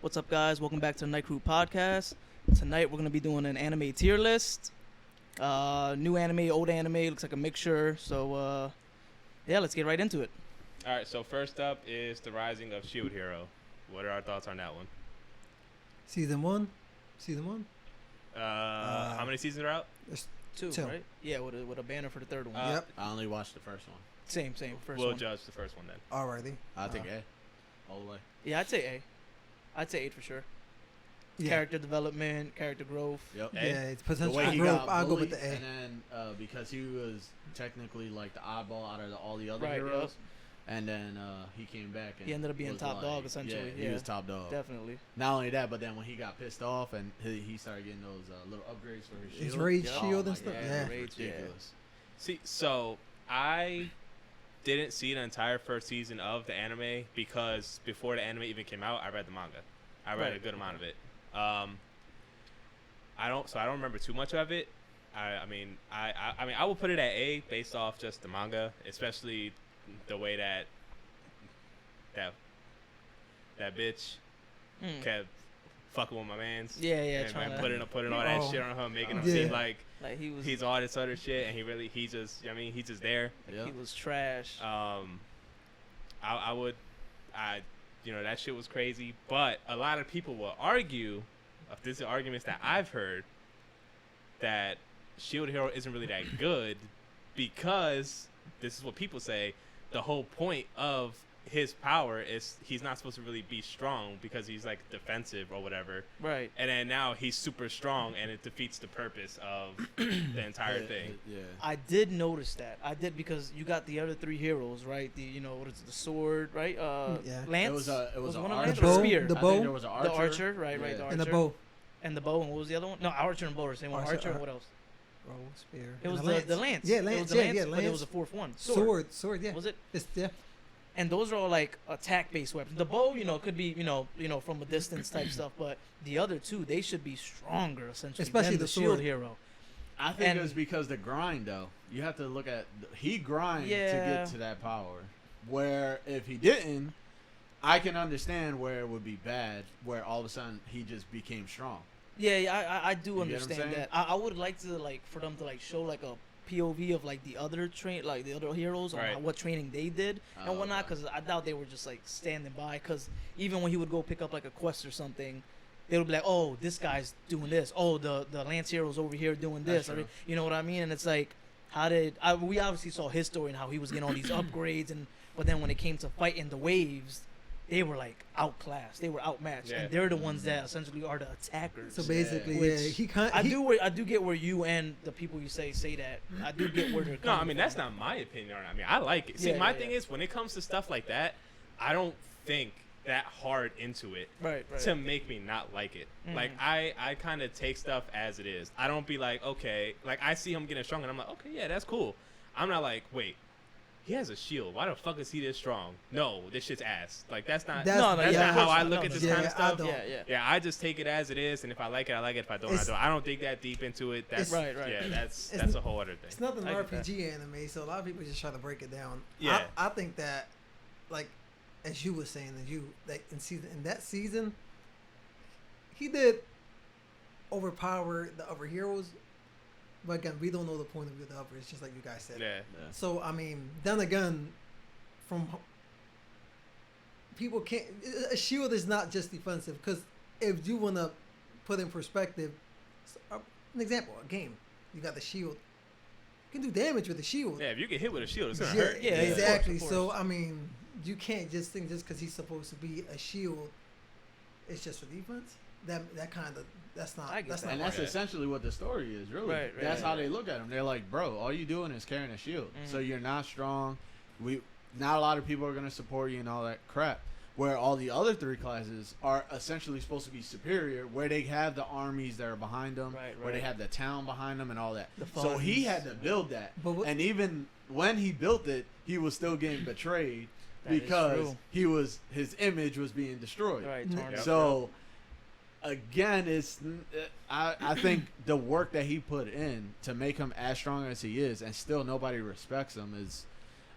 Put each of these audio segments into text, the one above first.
What's up, guys? Welcome back to the Night Crew Podcast. Tonight we're going to be doing an anime tier list. New anime, old anime, looks like a mixture. So, yeah, let's get right into it. All right, so first up is The Rising of Shield Hero. What are our thoughts on that one? Season one. How many seasons are out? There's Two, two. right? Yeah, with a banner for the third one. Yep. I only watched the first one. Same. First We'll one. judge the first one then. Alrighty. I'll take A. All the way. Yeah, I'd say A. I'd say 8 for sure. Yeah. Character development, character growth. Yep. A? Yeah, it's The potential way he growth. got I'll go bullied, with the A. and then because he was technically like the oddball out of all the other Right, heroes, and then he came back and He ended up being was top like- dog, essentially. Yeah, he was top dog. Definitely. Not only that, but then when he got pissed off and he started getting those little upgrades for his shield. His rage Yeah. shield my and stuff. God, Yeah. Rage, yeah. ridiculous. See, so I didn't see the entire first season of the anime because before the anime even came out, I read the manga. I read a good amount of it. I don't remember too much of it. I mean, I will put it at A based off just the manga, especially the way that bitch kept fucking with my mans. Yeah, And trying to... putting all that Oh. shit on her, making him Yeah. seem like Like, he was... he's all this other shit, and he's just there. Yeah. He was trash. That shit was crazy. But a lot of people will argue, these are arguments that I've heard, that Shield Hero isn't really that good because, this is what people say, the whole point of his power is he's not supposed to really be strong because he's like defensive or whatever. Right. And then now he's super strong and it defeats the purpose of the entire thing. Yeah. I did notice that. I did because you got the other three heroes, right? What is it, the sword, right? Yeah. Lance. It was an one of archer. Lance or bow, spear? the I bow. think there was an archer. The archer, right? The archer. And the bow. And the bow, and what was the other one? No, archer and bow are the same one. Archer, and what else? Bow, spear. It was and the lance. Yeah, It lance. was the Yeah, lance, yeah, but lance. it was a fourth one. Sword. Yeah. Was it? Yeah. And those are all like attack-based weapons. The bow, could be, from a distance type stuff, but the other two, they should be stronger essentially. Especially than the the shield sword. hero. I think And- it was because the grind, though. You have to look at he grinded to Yeah. get to that power. Where if he didn't, I can understand where it would be bad. Where all of a sudden he just became strong. Yeah, I do You get what I'm understand saying? that. I would like to for them to show like a POV of like the other the other heroes on Right. what training they did Oh, and whatnot, okay. because I doubt they were just like standing by. Because even when he would go pick up like a quest or something, they would be like, "Oh, this guy's doing this. Oh, the lance hero's over here doing That's this." true. You know what I mean? And it's like, we obviously saw his story and how he was getting all these upgrades, but then when it came to fighting the waves, they were like outclassed. They were outmatched, Yeah. and they're the ones that essentially are the attackers. So basically, Which yeah, he can't. I do get where you and the people you say that. I do get where they're No, coming I mean, from. that's not my opinion on it. I mean, I like it. See, Yeah, my yeah, thing yeah. is, when it comes to stuff like that, I don't think that hard into it right. to make me not like it. Mhm. Like, I kind of take stuff as it is. I don't be like, okay, like, I see him getting strong, and I'm like, okay, yeah, that's cool. I'm not like, wait, he has a shield. Why the fuck is he this strong? No, this shit's ass. Like, that's not That's- No, that's yeah, not of how course I not. look No, at this yeah, kind of I stuff. don't. Yeah. Yeah, I just take it as it is, and if I like it, I like it. If I don't, I It's- don't. I don't dig that deep into it. That's Right. Yeah, that's It's- a whole other thing. It's not an I get that. RPG anime, so a lot of people just try to break it down. Yeah. I think that, like, as you were saying, in that season, he did overpower the other heroes. But again, we don't know the point of view of the others, just like you guys said. Yeah. So I mean, then again, people can't. A shield is not just defensive, because if you want to put in perspective, an example, a game, you got the shield. You can do damage with the shield. Yeah, if you get hit with a shield, it's gonna Yeah, hurt. Yeah, exactly. of course. So I mean, you can't just think just because he's supposed to be a shield, it's just for defense. That's not. I get That's that. not. And that's right. essentially what the story is, really. Right, That's right. how they look at him. They're like, bro, all you doing is carrying a shield. Mhm. So you're not strong. Not a lot of people are going to support you and all that crap. Where all the other three classes are essentially supposed to be superior, where they have the armies that are behind them, Right, where they right. have the town behind them and all that. The So he funds. had to build that. But what- And even when he built it, he was still getting betrayed That is because true. his image was being destroyed. Right. Yep. Torn up. So again, I think the work that he put in to make him as strong as he is, and still nobody respects him, is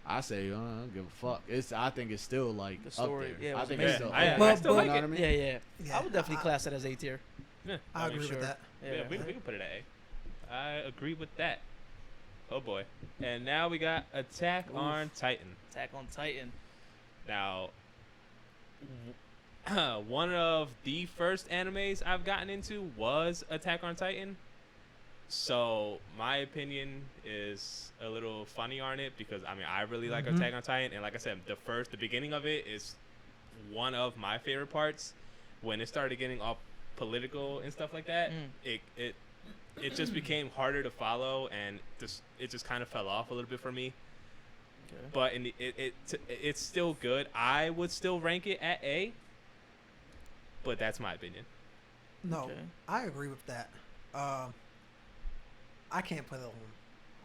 I say I don't give a fuck. I think it's still like The story, up there. yeah, it I was think amazing. it's still. I up there. still But- like You know it. what I mean? Yeah. I would definitely class it as A tier. Yeah, I agree sure. with that. Yeah, we can put it at A. I agree with that. Oh boy. And now we got Attack on Titan. Attack on Titan. Now, one of the first animes I've gotten into was Attack on Titan. So my opinion is a little funny on it because I mean I really like Attack on Titan, and like I said, the beginning of it is one of my favorite parts. When it started getting all political and stuff like that, it just became harder to follow, and it just kind of fell off a little bit for me. Okay. But it's still good. I would still rank it at A. But that's my opinion. No, Okay. I agree with that. I can't put it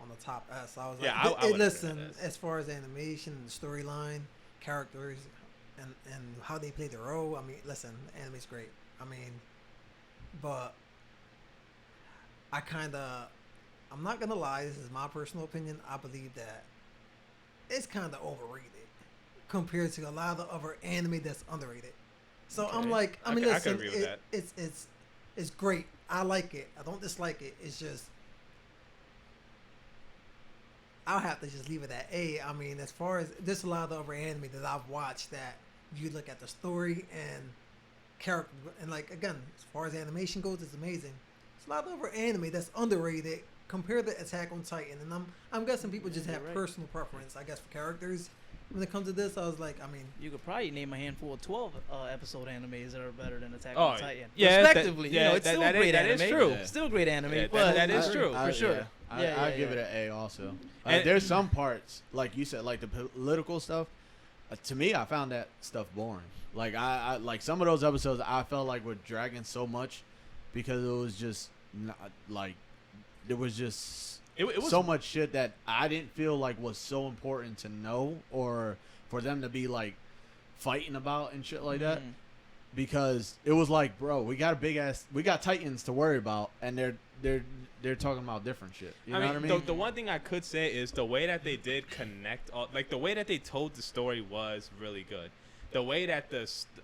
on the top S. I was Yeah, like, I wouldn't put it listen, on S. as far as animation, and storyline, characters, and how they play the role. I mean, listen, anime's great. I mean, but I'm not gonna lie. This is my personal opinion. I believe that it's kind of overrated compared to a lot of the other anime that's underrated. So I'm Okay. like, I mean, I listen, could agree with that. it's great. I like it. I don't dislike it. It's just I'll have to just leave it at A. I mean, as far as there's a lot of the other anime that I've watched that you look at the story and character and like again, as far as animation goes, it's amazing. It's a lot of other anime that's underrated compared to Attack on Titan, and I'm guessing people just have Right. personal preference. I guess for characters. When it comes to this, I was like, I mean, You could probably name a handful of 12 episode animes that are better than Attack Oh, on Titan. yeah, that- Respectively, yeah, it's that- still that a is- great that anime. is true. Yeah. Still a great anime, Yeah, but that is true. for sure. I give it an A also. And- There's some parts, like you said, like the political stuff. To me, I found that stuff boring. Like I like some of those episodes, I felt like were dragging so much because it was just not, like there was just It was so much shit that I didn't feel like was so important to know or for them to be like fighting about and shit like that. Because it was like, bro, we got Titans to worry about, and they're talking about different shit. You know what I mean? The one thing I could say is the way that they did connect, like the way that they told the story was really good. The way that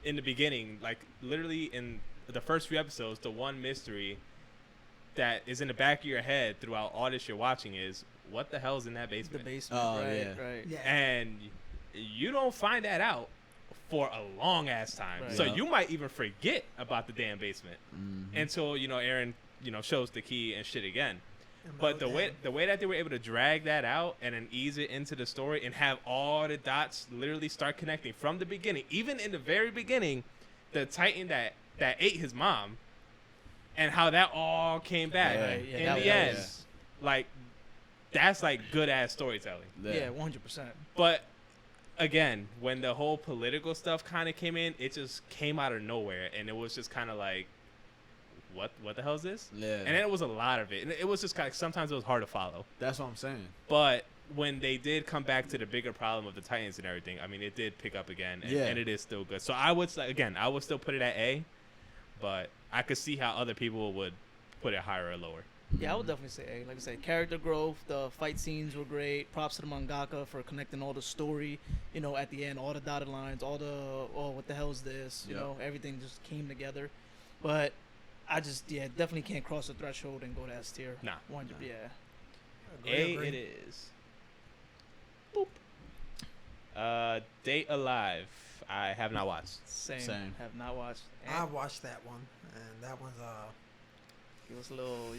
in the beginning, like literally in the first few episodes, the one mystery that is in the back of your head throughout all this you're watching is what the hell's in that The basement? basement, Oh, right, yeah. right. yeah. And you don't find that out for a long ass time. Right. So Yeah. you might even forget about the damn basement until Aaron shows the key and shit again. But the way that they were able to drag that out and then ease it into the story and have all the dots literally start connecting from the beginning, even in the very beginning, the Titan that ate his mom, and how that all came back Yeah. Right, yeah, in that the was- end, yeah. like that's like good ass storytelling. Yeah, 100%. But again, when the whole political stuff kind of came in, it just came out of nowhere, and it was just kind of like, what the hell is this? Yeah. And it was a lot of it, and it was just kind of sometimes it was hard to follow. That's what I'm saying. But when they did come back to the bigger problem of the Titans and everything, I mean, it did pick up again, and, Yeah. and it is still good. So I would say, again, I would still put it at A, but I could see how other people would put it higher or lower. Yeah, I would definitely say A. Like I said, character growth, the fight scenes were great. Props to the mangaka for connecting all the story, at the end, all the dotted lines, what the hell is this? Yep. Everything just came together. But I just, definitely can't cross the threshold and go to S tier. Nah. 100, yeah. A it is. Boop. Date Alive. I have not watched. Same. Have not watched. I watched that one, and that one's Give us a little,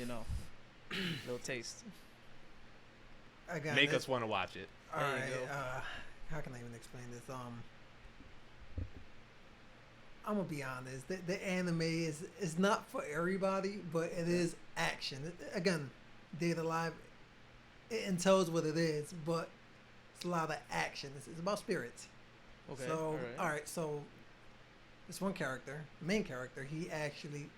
little taste. again. Make us want to watch it. All There you right. go. How can I even explain this? I'm gonna be honest. The anime is not for everybody, but it is action. Again, Dead Alive. It entails what it is, but it's a lot of action. It's about spirits. Okay. So all right. So this one character, main character, he actually.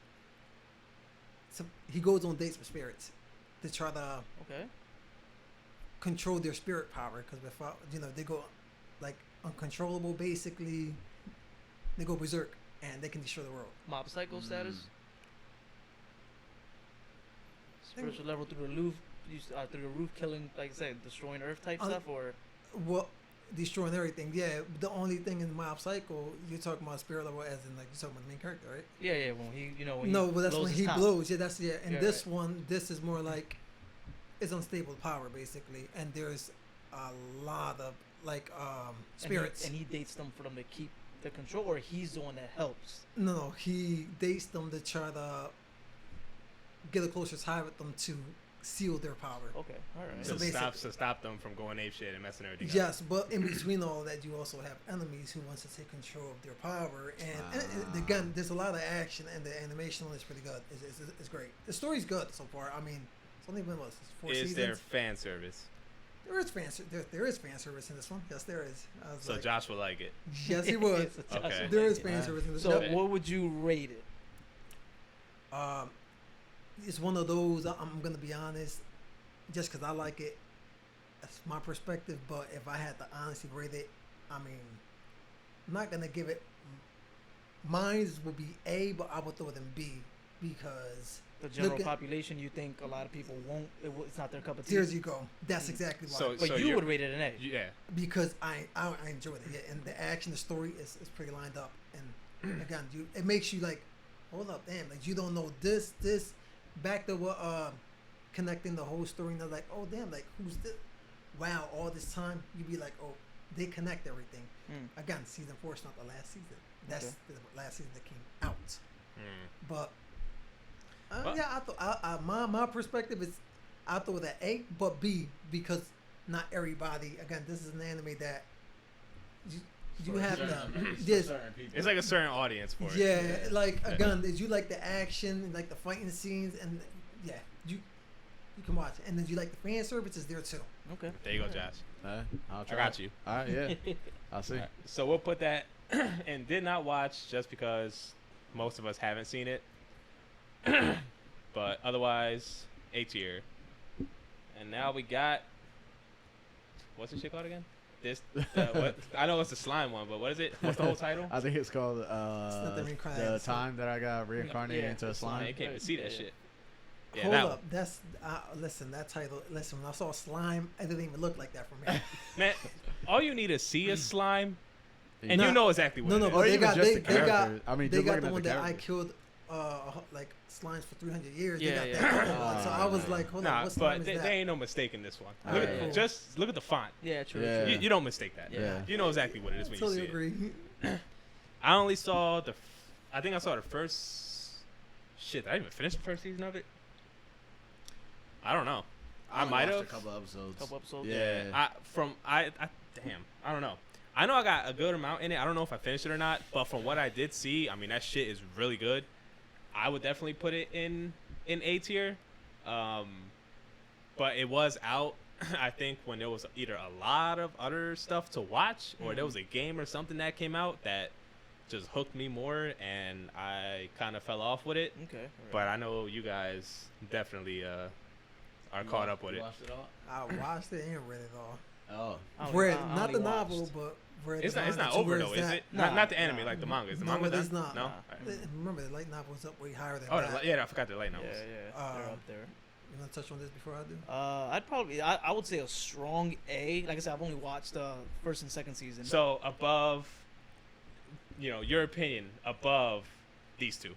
So he goes on dates with spirits to try to Okay. control their spirit power, because without they go like uncontrollable. Basically, they go berserk and they can destroy the world. Mob Psycho status. Think- Spiritual level through the roof, killing, like I said, destroying Earth type Un- stuff, or Well, destroying everything. Yeah, the only thing in Mob Psycho, you're talking about spirit level, as in like you're talking about the main character, right? Yeah, when he, when No, he but that's blows when his he top. blows. Yeah, that's yeah. And Yeah, this right. one, this is more like it's unstable power basically, and there's a lot of like spirits. And he dates them for them to keep the control, or he's the one that helps. No, he dates them to try to get a closer tie with them to seal their power. Okay, all right. So to stop them from going ape shit and messing everything up. Yes, but in between all that, you also have enemies who wants to take control of their power. And again, there's a lot of action, and the animation is pretty good. It's great. The story's good so far. I mean, it's only been, what, 4 seasons? Is there fan service? There is there is fan service in this one. Yes, there is. So Josh will like it. Yes, he would. Okay. There is fan service in this So one. what would you rate it? It's one of those. I'm gonna be honest, just because I like it. That's my perspective. But if I had to honestly rate it, I mean, I'm not gonna give it. Mine would be A, but I would throw it in B because The general look at- population, you think a lot of people won't. It's not their cup of tea. There you go. That's exactly why. So- But you would rate it an A. Yeah. Because I enjoyed it, yeah, and the action, the story is pretty lined up, and again, it makes you like, hold up, damn, like you don't know this, back to what connecting the whole story, and they're like, oh damn, like who's this? Wow, all this time you'd be like, oh, they connect everything. Again, season 4 is not the last season. That's Okay. the last season that came out. But Well- yeah, my perspective is I throw that A, but B because not everybody. Again, this is an anime that you have to. Yes, It's like a certain audience for it. yeah, like again, did you like the action, like the fighting scenes, and yeah, you can watch it, and then you like the fan services there too. Okay. There you go, Josh. I'll I try. got you. All right, yeah. I'll see. Alright, so we'll put that and did not watch just because most of us haven't seen it. But otherwise, A tier. And now we got what's the shit called again? What I know it's the slime one, but what is it? What's the whole title? I think it's called not the the reincarnated slime. time that I got reincarnated Yeah, into a it's slime. I can't even see that Yeah. shit. Yeah, Hold that up, that's listen. That title. Listen, when I saw slime, it didn't even look like that for me. man, all you need to see is slime, and Nah. you know exactly what No, it no, is. but Or they even got just they the got characters. I mean, they just got looking the at one the that I characters. killed like slimes for 300 years. Yeah, They got yeah. that one. So I was like, hold on, Nah, what slime but is that? there ain't no mistake in this one. All Look right, at, cool. just look at the font. Yeah, true. Yeah. true. You don't mistake that. Yeah. You know exactly what it is when Totally you see agree. it. I only saw I think I saw the first. Shit, did I even finish the first season of it? I don't know. I only might watched have. a couple episodes. Couple episodes. Yeah. Damn, I don't know. I know I got a good amount in it. I don't know if I finished it or not, but from what I did see, I mean that shit is really good. I would definitely put it in A tier. But it was out I think when there was either a lot of other stuff to watch or there was a game or something that came out that just hooked me more and I kind of fell off with it. Okay. But I know you guys definitely are caught up with it. Watched it all? I watched it and read it all. Oh. Read not the novel, but read It's the not. It's manga not to over where though, it's is at. it? Not the anime, Nah. like the manga. Is the No, manga it is done? not. No. Nah. Alright. Remember, the light novel's up way higher than Oh, that. yeah, I forgot the light Yeah, novels. yeah. They're up there. You want to touch on this before I do? I'd probably, I would say a strong A. Like I said, I've only watched first and second season. So above, your opinion above these two.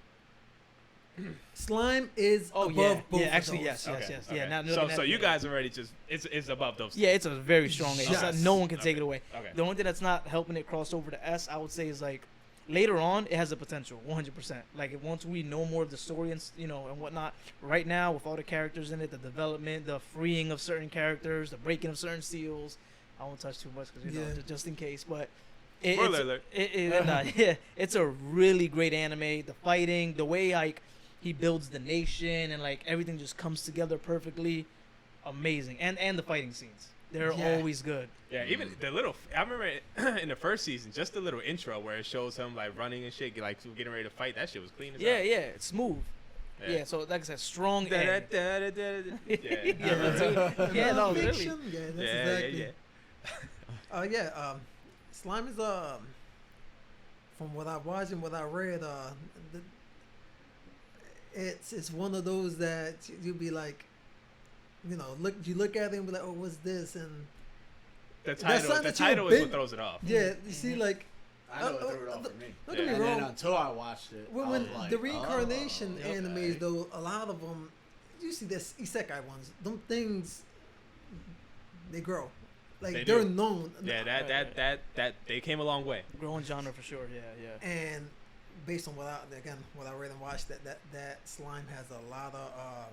Slime is oh above yeah, both yeah. of Actually, those. yes. Okay. Yeah. Now, So looking at you it, guys already just it's above those. Yeah, it's a very strong A. It's Yes. not- no one can take it away. Okay. The only thing that's not helping it cross over to S, I would say, is like later on it has the potential, 100%. Like once we know more of the story and and whatnot. Right now, with all the characters in it, the development, the freeing of certain characters, the breaking of certain seals. I won't touch too much because Yeah. just in case, but. Spoiler alert. It's a really great anime. The fighting, the way like he builds the nation, and like everything just comes together perfectly, amazing. And the fighting scenes, they're Yeah. always good. Yeah, even the little. I remember in the first season, just the little intro where it shows him like running and shit, like getting ready to fight. That shit was clean as Yeah, hell. yeah, it's smooth. Yeah, so like I said, strong. Da, da, A. da, da, da, da. Yeah. Yeah, that's it. Yeah, no, really. Fiction? Yeah, that's Yeah, exactly. yeah. Slime is from what I watched and what I read, it's one of those that you'll be like, you look at it and be like, oh, what's this? And The That's title, something the that you title is been- what throws it off. Yeah, you see, like I know it threw it off for me. don't get Yeah. me And wrong. then until I watched it, When, I when was like, the reincarnation oh, animes, okay. though, a lot of them, you see this isekai ones. Them things, they grow. Like They they're do. known. Yeah, that they came a long way. Growing genre for sure. Yeah. And based on what I read and watched, that slime has a lot of.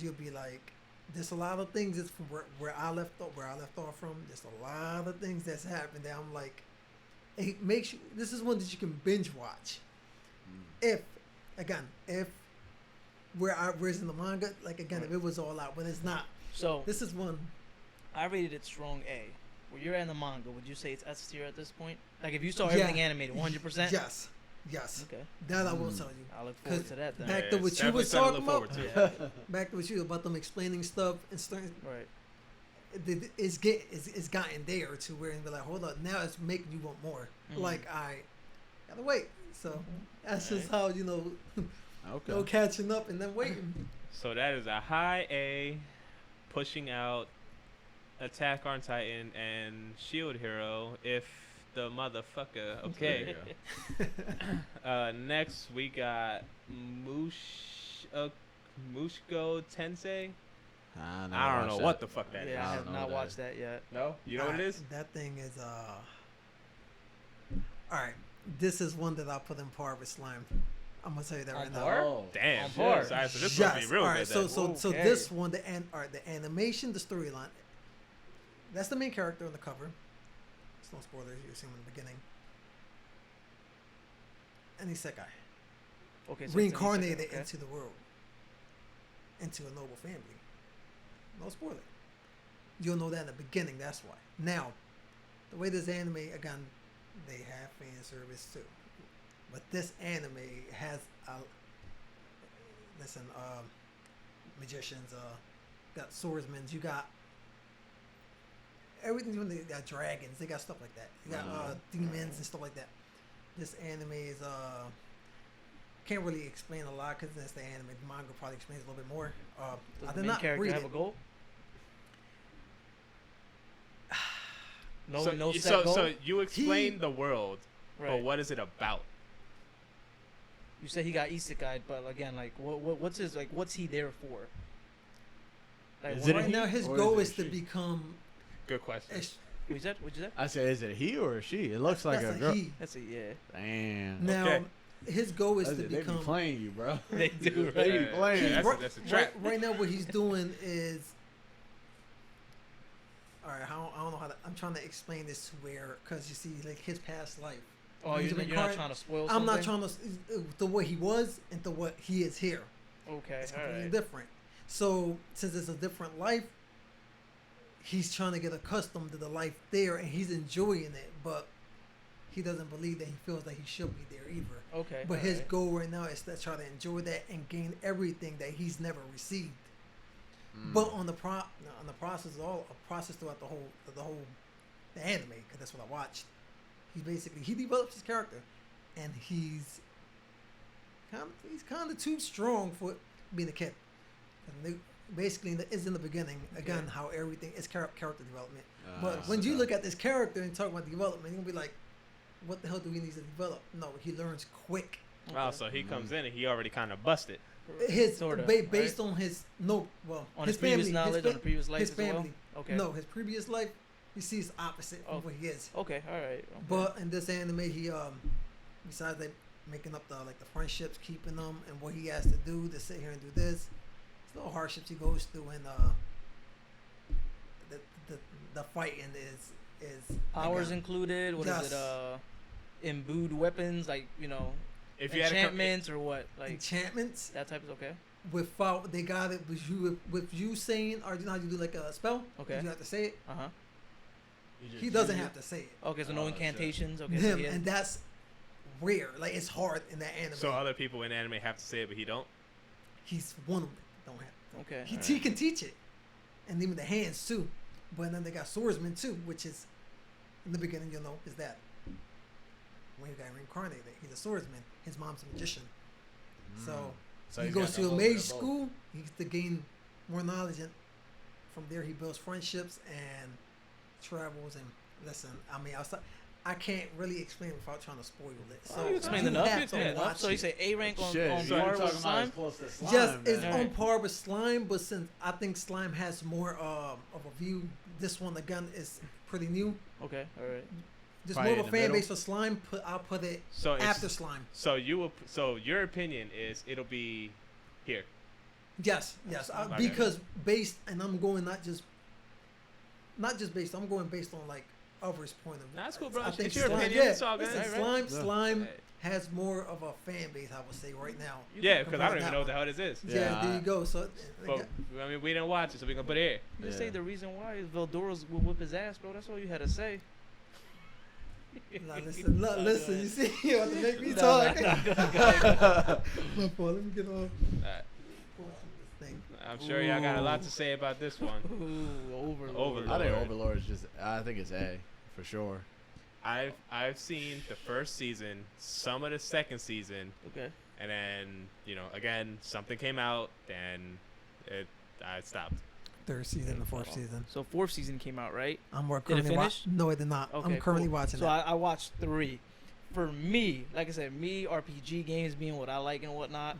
You'll be like, there's a lot of things that's from where I left off from. There's a lot of things that's happened that I'm like, it makes you. This is one that you can binge watch. If where's in the manga, like again, if it was all out, but it's not. So This is one. I rated it strong A. Where you're at the manga, would you say it's S tier at this point? Like if you saw everything animated, 100%. Yes. Okay. That I will tell you. I look forward 'Cause to that then. back to Yeah, what it's you was definitely something talking to look about. forward to. Back to what you about them explaining stuff and starting. Right. It's gotten there to where you're like, hold up, now it's making you want more. Mhm. Like I gotta wait. So that's just how Okay. no catching up and then waiting. So that is a high A, pushing out Attack on Titan and Shield Hero. If the motherfucker, okay. There you Next we got Mushko Tensei. I don't know what the fuck that is. Yeah, I I have don't know not that. watched that yet. No, you know what it is? That thing is all right. This is one that I put in par with slime. I'm gonna tell you that On right par? now. Oh, Damn. On Shit. par. Sorry, so this Yes. must be real all right, good. so then. so Okay. this one, the animation, the storyline. That's the main character on the cover. It's no spoilers. You see him in the beginning. And he's that guy. Okay. So it's Reincarnated okay. into the world. Into a noble family. No spoiler. You'll know that in the beginning, that's why. Now, the way this anime, again, they have fan service too. But this anime has magicians, got swordsmen, you got everything. They got dragons, they got stuff like that. You got demons and stuff like that. This anime is can't really explain a lot because that's the anime. The manga probably explains a little bit more. Does I the did main not character read have it. a goal? No, so, no set so, goal. so you explain the world, right. but what is it about? You say he got isekai, but again, like, what's his like? What's he there for? Like, Is what- it Right he now, his or goal is is it to she? become. Good question. What'd you say? I said, is it he or she? It looks like That's a girl. he. That's it. Yeah. Damn. Now, Okay. his goal is That's to it. They be become. playing you, bro. They do, They be right? playing. That's, right, that's a trap. Right now, what he's doing is. All right, I don't know how to. I'm trying to explain this to where, because you see, like his past life. Oh, He's you're been not crying- trying to spoil I'm something? not trying to what he was and to what he is here. Okay, It's all completely right. different. So since it's a different life, he's trying to get accustomed to the life there, and he's enjoying it. But he doesn't believe that he feels like he should be there either. Okay. But all his right. goal right now is to try to enjoy that and gain everything that he's never received. Mm. But on the process, all a process throughout the anime, because that's what I watched. He develops his character, and he's kind of too strong for being a kid. And basically, it's in the beginning again Okay. how everything is character development. But when okay. you look at this character and talk about development, you're gonna be like, what the hell do we need to develop? No, he learns quick. Wow, so he comes in and he already kind of busted. His Sorta, based right? on his on his previous family, knowledge, on the previous life his as well. family. Okay. No, his previous life, he sees opposite Oh. of what he is. Okay. All right. Okay. But in this anime, he besides like making up the friendships, keeping them, and what he has to do to sit here and do this, it's little hardships he goes through, and the fighting is powers again, included. What is Yes. it? Imbued weapons, like If you had to come, enchantments or what? Like enchantments. that type is okay. Without they got it with you saying, or you know how you do like a spell. Okay. You have to say it. Uh huh. He doesn't have to say it. Okay, so no Oh, shit. incantations. Okay. So Him, he and that's rare. Like it's hard in that anime. so other people in anime have to say it, but he don't. He's one of them. Don't have. okay. He, all he right. can teach it, and even the hands too. But then they got swordsmen too, which is in the beginning you'll know is that when he got reincarnated, he's a swordsman. His mom's a magician, so he he's goes got to the a whole bit mage of both. school. He gets to gain more knowledge, and from there he builds friendships and travels and listen. I mean, I can't really explain without trying to spoil it. So Oh, you explained you enough. have You to explained enough. watch So you it. say A rank on Shit, par you're with talking about slime? as close to slime, Just it's man. on par with slime, but since I think slime has more of a view, this one again is pretty new. Okay, all right. There's Probably more of in a the fan middle. base for slime. I'll put it So it's, after slime. So your opinion is it'll be here. Yes, Okay. because based, and I'm going not just based. I'm going based on like others' point of view. That's cool, bro. I think It's your slime, opinion. yeah, It's all good. listen, Right, right. slime Right. has more of a fan base. I would say right now. Yeah, because I don't Compared even to know what the that hell this is. Yeah, Yeah, there you go. So, But I mean, we didn't watch it, so we gonna put it here. You Yeah. say the reason why is Veldoros will whip his ass, bro. That's all you had to say. now listen, listen. You see, you have to make me Nah, talk. nah, go ahead. My fault. Let me get off. Alright. This thing. I'm sure y'all got a lot to say about this one. Ooh, Overlord. Overlord. I think Overlord is just. I think it's A for sure. I've seen the first season, some of the second season, Okay. and then again something came out, and I stopped. Third season, the fourth season. So fourth season came out, right? I'm Did it currently finish? watching. No, it did not. Okay, I'm currently cool. watching So it. I watched 3. For me, like I said, RPG games being what I like and whatnot,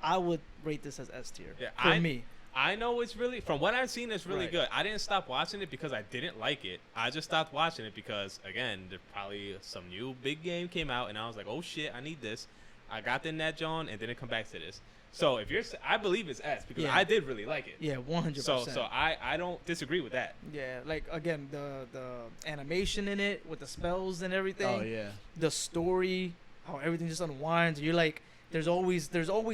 I would rate this as S tier. Yeah, For me. I know it's really, from what I've seen, it's really Right. good. I didn't stop watching it because I didn't like it. I just stopped watching it because, again, there probably some new big game came out, and I was like, oh shit, I need this. I got the net John, and didn't come back to this. So if you're, I believe it's S because Yeah. I did really like it. Yeah, 100%. So I don't disagree with that. Yeah, like again, the animation in it with the spells and everything. Oh yeah. The story, how everything just unwinds. You're like, there's always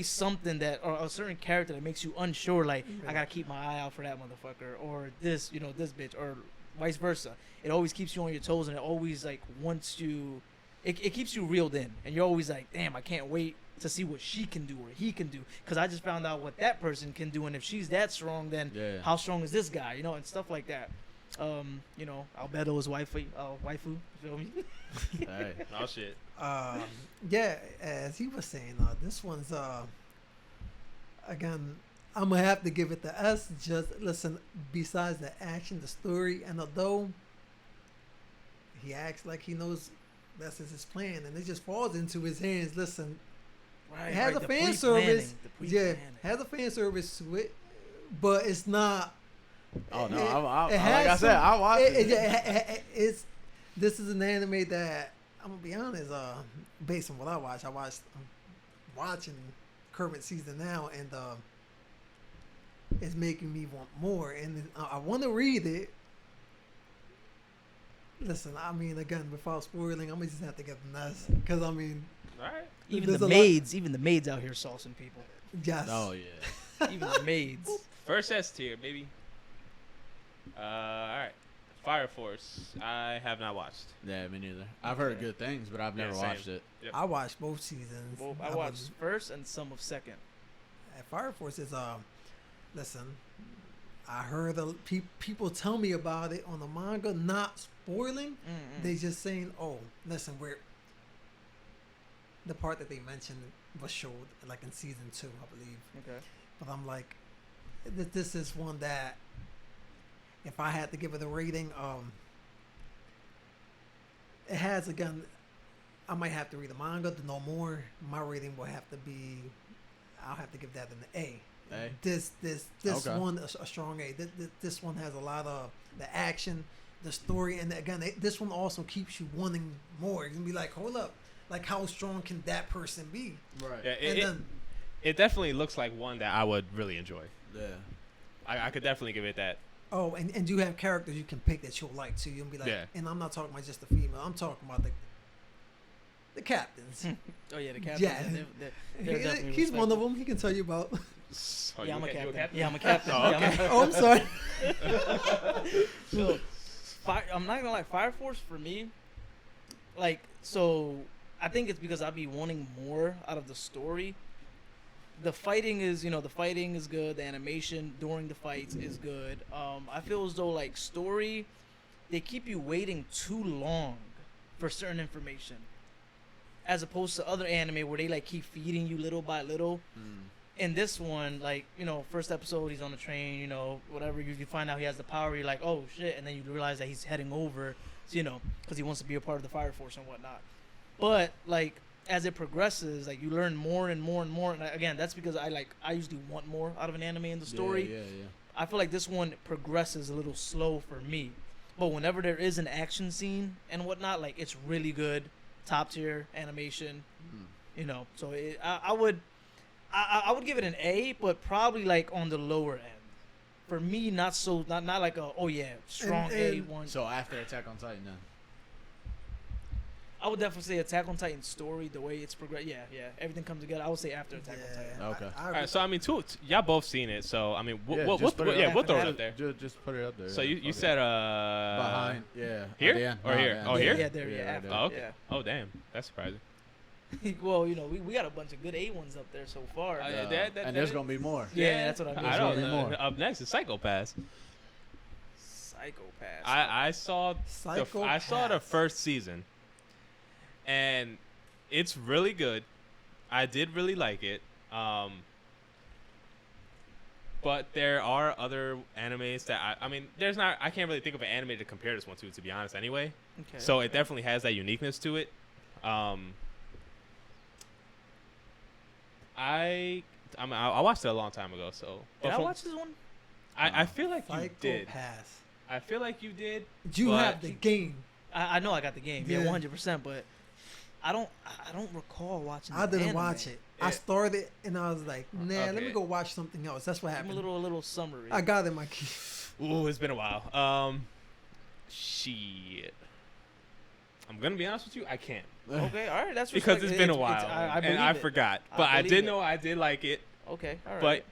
something that, or a certain character that makes you unsure. Like, I gotta keep my eye out for that motherfucker, or this bitch, or vice versa. It always keeps you on your toes, and it always like wants you. It keeps you reeled in, and you're always like, damn, I can't wait to see what she can do or he can do, because I just found out what that person can do, and if she's that strong, then Yeah. how strong is this guy? And stuff like that. Albedo's waifu, feel me? Hey. Oh shit. Yeah, as he was saying, this one's again, I'm gonna have to give it the S. Just listen, besides the action, the story, and although he acts like he knows that's his plan, and it just falls into his hands. Listen, Right, it has a the fan pre-planning, service. the Yeah, pre-planning. has a fan service to it, but it's not. Oh no. It- I it like has I said, some- I watched it. It's this is an anime that I'm gonna be honest. Based on what I watched, I'm watching current season now, and it's making me want more. And I want to read it. Listen, I mean, again, without spoiling, I'm gonna just have to get the nuts because I mean, All right. Even there's the a lot- maids out here saucing people. yes. Oh yeah. Even the maids. First S tier, baby. All right. Fire Force. I have not watched. Yeah, me neither. I've heard Okay. good things, but I've Yeah, never same. watched it. Yep. I watched both seasons. Well, I watched first and some of second. Fire Force is listen, I heard people tell me about it on the manga, not spoiling. Mm-mm. They just saying, oh, listen, the part that they mentioned was showed like in season 2, I believe. Okay. But I'm like, this is one that if I had to give it a rating, it has again. I might have to read the manga to know more. My rating will have to be, I'll have to give that an A. A? This Okay. one a strong A. This one has a lot of the action, the story, and again, this one also keeps you wanting more. You can be like, hold up, like how strong can that person be? Right. Yeah, And then it definitely looks like one that I would really enjoy. Yeah. I could definitely give it that. oh, and you have characters you can pick that you'll like too. You'll be like, Yeah. and I'm not talking about just the female. I'm talking about the captains. Oh yeah, the captain. Yeah. They're definitely He's one of respectable. them. He can tell you about. Oh, Yeah, you I'm a you captain. Yeah, I'm a captain. Oh, Yeah, I'm a- okay. Oh, I'm sorry. So, I'm not gonna lie. Fire Force for me, like, so I think it's because I be wanting more out of the story. The fighting is, the fighting is good. The animation during the fights is good. I feel as though like story, they keep you waiting too long for certain information, as opposed to other anime where they like keep feeding you little by little. Mm. in this one, like, you know, first episode, he's on the train, you know, whatever. You find out he has the power. You're like, oh shit, and then you realize that he's heading over, you know, because he wants to be a part of the fire force and whatnot. But like as it progresses, like you learn more and more and more. And again, that's because I usually want more out of an anime in the story. Yeah. I feel like this one progresses a little slow for me. But whenever there is an action scene and whatnot, like it's really good, top tier animation, you know. So I would give it an A, but probably like on the lower end. For me, not like a strong A1. So after Attack on Titan, then. I would definitely say Attack on Titan story, the way it's progressed. Yeah, everything comes together. I would say after Attack on Titan. Okay. All right, so I mean, y'all both seen it, so I mean, we'll just put it up. we'll throw it up there. Just put it up there. So yeah. you said behind, yeah. here At the end. or here? man. Oh, here? Yeah, there, Yeah, after. Oh, okay. Yeah. Oh, damn, that's surprising. Well, you know, we got a bunch of good A1s up there so far. And there's gonna be more. Yeah, that's what I mean. I There's don't gonna know. be more. Up next is Psychopaths. Psychopaths. I saw I saw the Psychopaths. first season, and it's really good. I did really like it. But there are other animes that I mean, I can't really think of an anime to compare this one to be honest. Anyway, Okay. so it definitely has that uniqueness to it. I watched it a long time ago, so. Did I watch this one? I feel like you did. Psychopaths. I feel like you did. You But- have the game. I know I got the game. Yeah, Yeah. 100%. But I don't recall watching. I the didn't anime. watch it. Yeah. I started and I was like, nah, let Okay. me go watch something else. That's what Give me happened. a little summary. I got it in my key. Ooh, it's been a while. Shit. I'm gonna be honest with you. I can't Okay, all right, that's because it's been a it's- while, I believe and I it. forgot. I But I believe did it. know I did like it. Okay, all right. But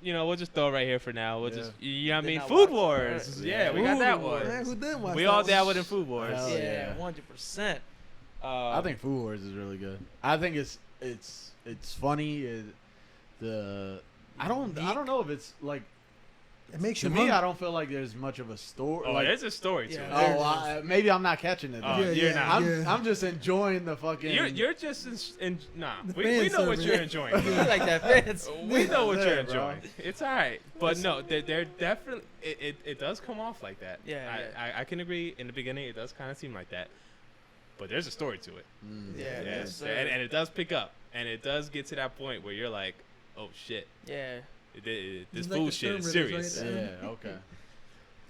you know, we'll just throw it right here for now. We'll Yeah. just, you know what I Did mean? not Food watch it. Wars. Alright. Yeah, we got that Food one. Wars. Man, who didn't watch We that all one? dabbled in Food Wars. Hell yeah, yeah. 100%. I think Food Wars is really good. I think it's funny. I don't know if it's like It makes to you me. hungry. I don't feel like there's much of a story. Oh, like, there's a story to Yeah. it. maybe I'm not catching it. Oh, though. you're not. I'm just enjoying the fucking. You're just nah. The We fan know what service. you're enjoying. You like that fence? We know what Yeah, you're bro. enjoying. It's all right, but no, they're definitely. It does come off like that. Yeah, I can agree. In the beginning, it does kind of seem like that, but there's a story to it. Yeah, Yes, sir. and it does pick up, and it does get to that point where you're like, oh shit, Yeah, this Just like food the shit is Stern Brothers, serious. right? Yeah. Okay.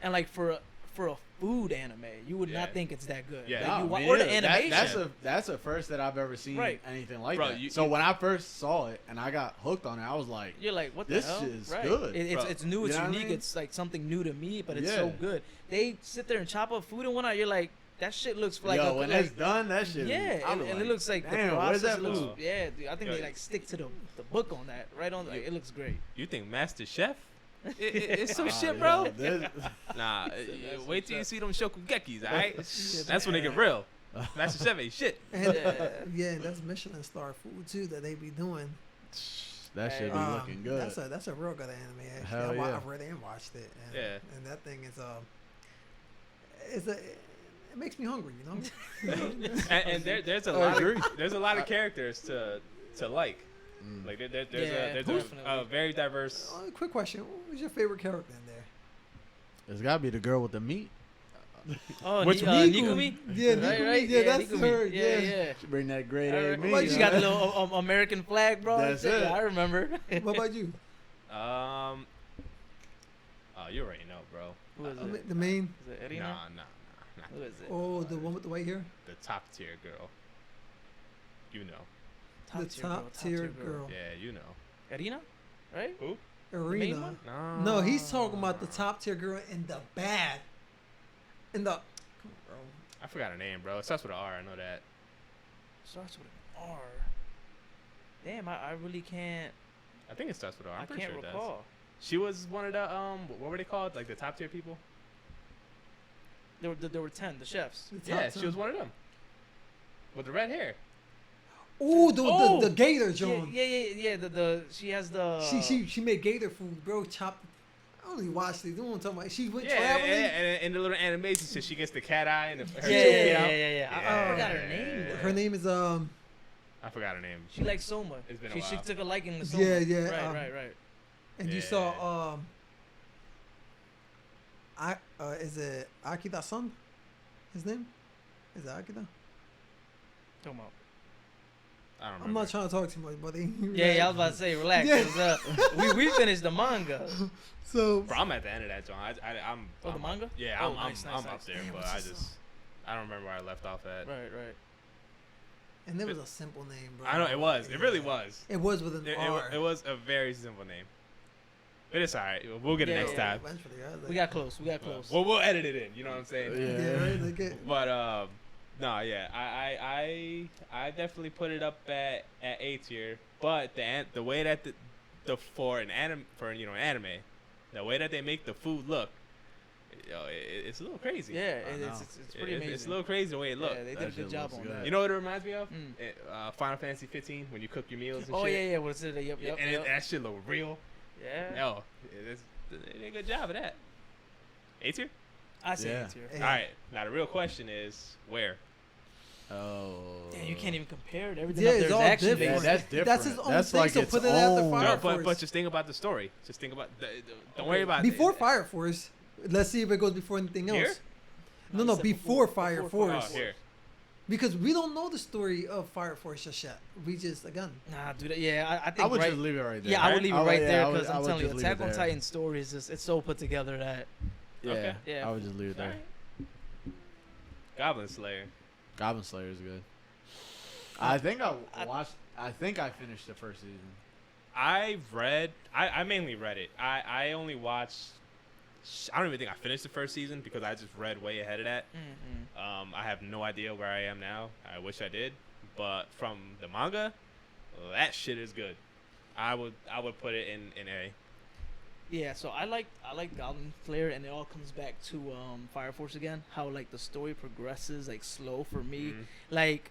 and like for a food anime, you would Yeah. not think it's that good. Yeah. Like, you No, wa- me or the neither. animation. That's a first that I've ever seen Right. anything like Bro, that. So when I first saw it and I got hooked on it, I was like, You're like, what the This hell? is right. good, It's bro. new. It's You know what I unique. mean? It's like something new to me, but it's so Yeah. good. They sit there and chop up food and whatnot. You're like, that shit looks like yo, when like, it's done, that shit. yeah, I'm and like, it looks like damn, the where's process that looks. food? Yeah, dude, I think Yo, they like stick to the book on that. Right on, like, it looks great. You think Master Chef? It's some Ah, shit, yeah, bro. this- Nah, That's wait till you see them shokugekis, alright? Shit, That's when they get real. Master Chef ain't shit. And Yeah. yeah, that's Michelin star food too that they be doing. that should be looking good. That's a real good anime. Actually, Hell yeah. I've read it and watched it. And, Yeah. and that thing is it makes me hungry, you know. And there's a I lot agree. there's a lot of characters to like. Mm. Like there's Yeah, a definitely. very diverse. Quick question: what was your favorite character in there? It's gotta be the girl with the meat. Oh, Which Nikumi? Yeah, Right, Nikumi. right? Yeah, that's Nikumi. her. Yeah, Yeah. yeah. She bring that grade I A re- meat. She got the little American flag, bro. That's Yeah, it. I remember. What about you? Oh, you already know, bro. Who is it? The main. Is it Erina? Nah. Who is it? Oh, the one with the white hair. The top tier girl. You know. The top tier girl. Yeah, you know. Erina? Right? Who? main Arena. one? No. No, he's talking about the top tier girl in the bad. In the. Come on, bro. I forgot her name, bro. It starts with an R. I know that. Starts with an R. Damn, I really can't. I think it starts with an R. I'm I pretty can't sure it recall. does. She was one of the what were they called? Like the top tier people? There were 10, the chefs. The top Yeah, 10. she was one of them. With the red hair. Ooh, Oh! the gator Yeah, John. yeah. The she has the. She made gator food, bro. Chopped. I only watched these. Don't want to talk about. She went Yeah, traveling. and in the little animation, so she gets the cat eye and her Yeah. tooth out. I forgot her name. though. Her name is I forgot her name. She likes Soma. It's been a She while. took a liking to Soma. Yeah, yeah. Right. And you Yeah. saw is it Akida's son? His name? Is it Akida? Talking about. I don't remember. I'm not trying to talk too much, buddy. Yeah, I was about to say, relax. Yeah. 'Cause, we finished the manga. So Bro, I'm at the end of that, John. I'm. Oh, the I'm manga? Yeah, Oh, I'm nice, up nice. there, Damn, but what's his I don't remember where I left off at. Right. and it was a simple name, bro. I know it was. It really was. It was with an R. It was a very simple name. But it's alright. We'll get it Yeah, next yeah. time. Eventually, I was like, We got close. Well, we'll edit it in. You know what I'm saying? Yeah, right. Like it. But no, yeah, I definitely put it up at A tier. But the way that for an anime, the way that they make the food look, it's a little crazy. Yeah, I know. it's pretty amazing. It's a little crazy the way it looks. Yeah, they That did a shit good job looks on good. that. You know what it reminds me of? Mm. Final Fantasy 15 when you cook your meals and Oh shit. yeah. What's it? Yep. And that shit look real. Yeah. Yo, they did a good job of that. A tier? I say Yeah. it's here. Hey. All right. Now the real question is where? Oh. Damn, you can't even compare it. Everything Yeah, up it's there is all action different. based. That's different. That's his own That's thing, like so its put it at the own- Fire No, Force. but just think about the story. Just think about. Don't Okay. worry about Before it. Fire Force, let's see if it goes before anything else. Here? No, he said before Fire before Force. Oh, here. Because we don't know the story of Fire Force just yet. We just, again, Nah, dude. Yeah, I think I would right. just leave it right there. Yeah, I would leave it right yeah, there I would- because I I'm would telling you, just leave Attack it on there. Titan story is just it's so put together that Yeah, Okay. Yeah. I would just leave it there. Alright. Goblin Slayer. Goblin Slayer is good. I think I watched. I think I finished the first season. I mainly read it. I only watched. I don't even think I finished the first season because I just read way ahead of that. I have no idea where I am now. I wish I did, but from the manga, that shit is good. I would put it in A. Yeah, so I like Goblin Slayer, and it all comes back to Fire Force again. How like the story progresses like slow for me. Mhm. Like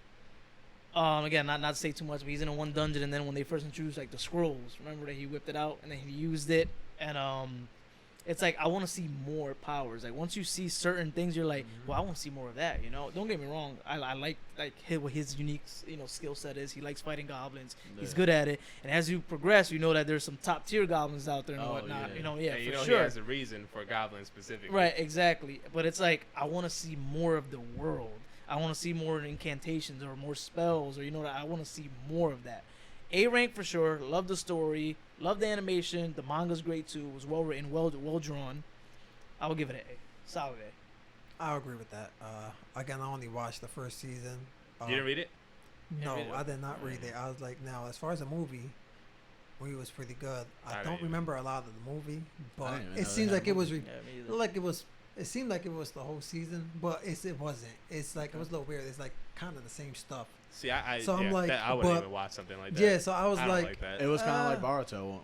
again, not to say too much, but he's in one dungeon, and then when they first introduced like the scrolls, remember that he whipped it out and then he used it, and it's like I want to see more powers. Like once you see certain things, you're like, well, I want to see more of that. You know, don't get me wrong. I like what his unique skill set is. He likes fighting goblins. He's Yeah. good at it. And as you progress, you know that there's some top tier goblins out there and Oh, whatnot. yeah. You know, And yeah, you for know sure. he has a reason for goblins specifically. Right, exactly. But it's like I want to see more of the world. I want to see more incantations or more spells, or I want to see more of that. A rank for sure. Love the story. Love the animation. The manga's great too. It was well written, well drawn. I will give it an A. Solid A. I agree with that. Again, I only watched the first season. You didn't read it? No, read it? I did not read it. I was like, now, as far as the movie was pretty good. I I don't didn't remember a lot of the movie, but didn't even it know seems they like had a it was Yeah, me either. like it was. It seemed like it was the whole season, but it wasn't. It's like it was a little weird. It's like kind of the same stuff. See, I So I'm like, I wouldn't but- even watch something like that. Yeah, so I was I don't like, like that. It was kind of like Uh, Boruto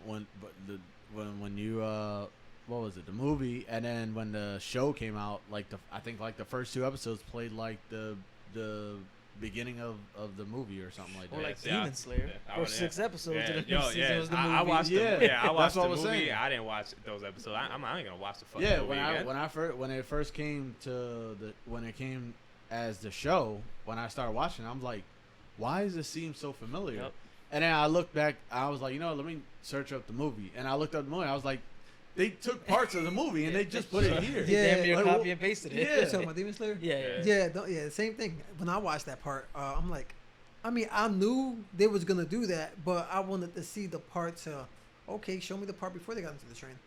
when you what was it, the movie, and then when the show came out, I think the first 2 episodes played like the beginning of the movie or something like Or that. like Yeah. Demon Slayer. Yeah, I First would- 6 episodes Yeah, of the yo, season yeah. was the movie. I watched Yeah. the I watched That's the what I was movie. saying. I didn't watch those episodes. I ain't gonna watch the fucking Yeah, movie again. when it first came to when it came as the show, when I started watching, I'm like, why does this seem so familiar? Yep. And then I looked back, I was like, let me search up the movie, and I looked up the movie. I was like, they took parts of the movie and they just put it here. They Yeah, damn near like, copy and pasted it. yeah. you're talking about Demon Slayer? Yeah. Yeah, same thing. When I watched that part, I'm like, I mean, I knew they was gonna do that, but I wanted to see the part okay, show me the part before they got into the train.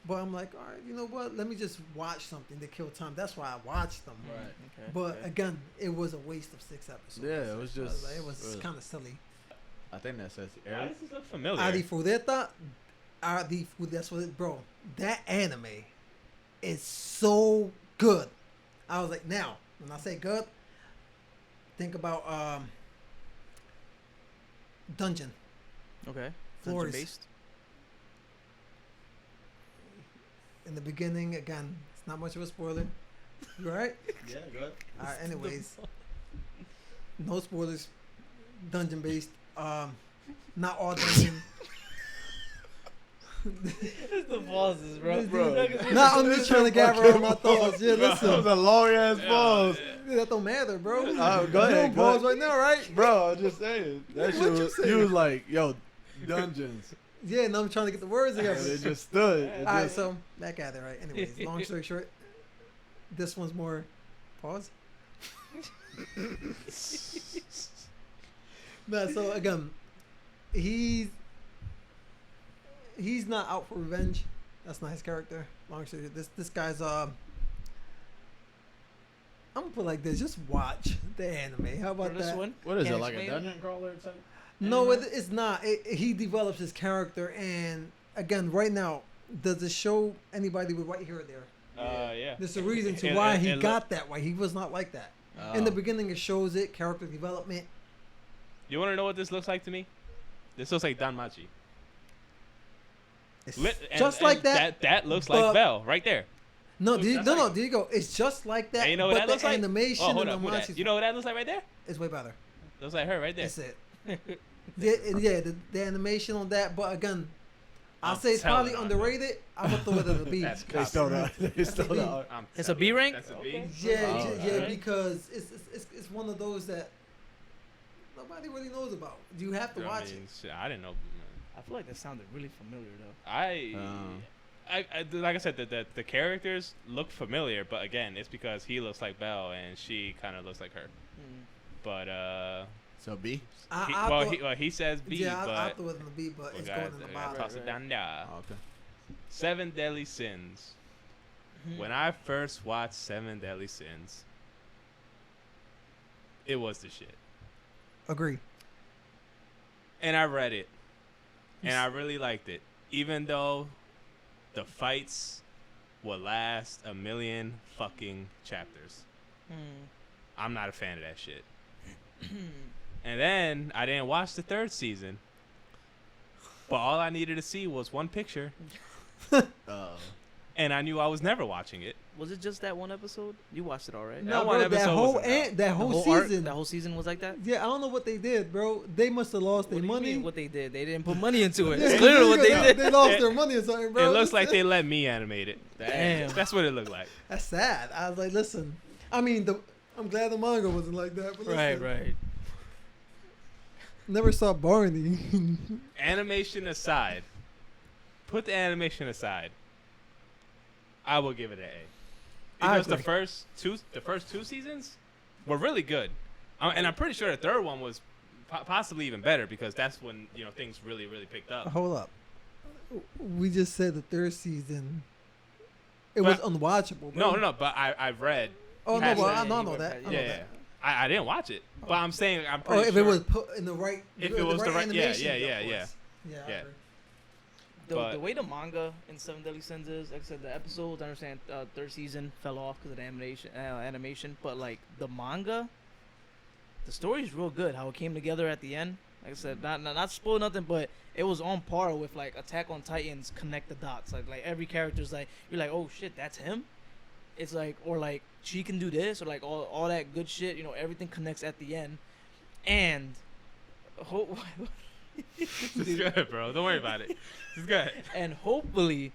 But I'm like, all right, you know what? Let me just watch something to kill time. That's why I watched them. Right. Okay. But Okay. again, it was a waste of 6 episodes. Yeah, it was just- it was kind of silly. I think that says Why does this look familiar? That's what bro. That anime is so good. I was like, now when I say good, think about Dungeon. Okay. Floors. Based. In the beginning, again, it's not much of a spoiler. You alright? Yeah, good. Alright, anyways. No spoilers. Dungeon based. Not all dungeon. It's the pauses, bro. Nah, I'm just trying to gather all my thoughts. Yeah, That was listen. a long ass pause. That don't matter, bro. Go You ahead. don't Go pause ahead. right now, right? Bro, I'm just saying. That shit What you was, saying? you was like, yo, dungeons. Yeah, and I'm trying to get the words And together. it just stood. It All right, just- so back at it, right? Anyways, long story short, this one's more pause. No, so again, he's not out for revenge. That's not his character. Long story short, this guy's I'm gonna put it like this: just watch the anime. How For about this that? one, What is Can't it, like a explain it? dungeon crawler type? No, it's not. He develops his character, and again, right now, does it show anybody with white hair there? Yeah. There's a reason to It- why it- he it got that way. He was not like that. In the beginning, it shows it, character development. You want to know what this looks like to me? This looks like Danmachi. It's And- just and like that. That looks but- like Bell right there. No, Looks just no, like- there you go. It's just like that. And you know what but that the looks like? animation Oh, hold and up. the Who that? monsters You know what that looks like right there? is way better. Looks like her right there. That's it. Yeah, the animation on that. But again, I'll I'm say it's probably telling on you. underrated. I'm gonna throw it at a B. That's They stole copyright. that. They stole B. that. I'm It's a telling B you, rank? That's a B. Okay. Yeah, Oh, yeah, alright. because it's one of those that nobody really knows about. You have to watch it. Shit, I didn't know. I feel like that sounded really familiar though. I like I said, the characters look familiar, but again, it's because he looks like Belle and she kind of looks like her. Mm. But So B? he says B, yeah, but I thought it was in the B, but we it's gotta- going in the we gotta bottom. toss it down there. Oh, okay. 7 Deadly Sins. Hmm. When I first watched 7 Deadly Sins, it was the shit. Agree. And I read it, and I really liked it, even though the fights will last a million fucking chapters. Hmm. I'm not a fan of that shit. And then I didn't watch the 3rd season, but all I needed to see was one picture, and I knew I was never watching it. Was it just that one episode? You watched it all right? No, one bro, that episode whole wasn't enough. that The whole arc- season. that whole season was like that. Yeah, I don't know what they did, bro. They must have lost What their do you money. mean what they did? They didn't put money into it. Yeah, It's clearly what they did. They lost their money or something, bro. It looks like they let me animate it. Damn. That's what it looked like. That's sad. I was like, listen. I mean, I'm glad the manga wasn't like that. But listen, Right. Never saw Barney. Animation aside, put the animation aside, I will give it an A. I Because the agree. first two seasons were really good, and I'm pretty sure the 3rd one was possibly even better because that's when things really picked up. Hold up. We just said the 3rd season. It But- was unwatchable. Bro. No, but I've read. Oh no, Past well, that. I know Yeah, that. I know Yeah, that. I didn't watch it, but I'm saying I'm Oh, pretty if sure. it was put in the right, If it was the right- yeah, animation, yeah, of yeah, course. yeah. Yeah. I Yeah. agree. But- The way the manga in 7 Deadly Sins is, like I said, the episodes, I understand 3rd season fell off because of the animation, but like the manga, the story's real good. How it came together at the end. Like I said, not spoil nothing, but it was on par with like Attack on Titans. Connect the dots. Like every character's like, you're like, oh shit, that's him. It's like, or like she can do this, or like all that good shit. Everything connects at the end, and Just go ahead, bro. Don't worry about it. Just go ahead. and hopefully,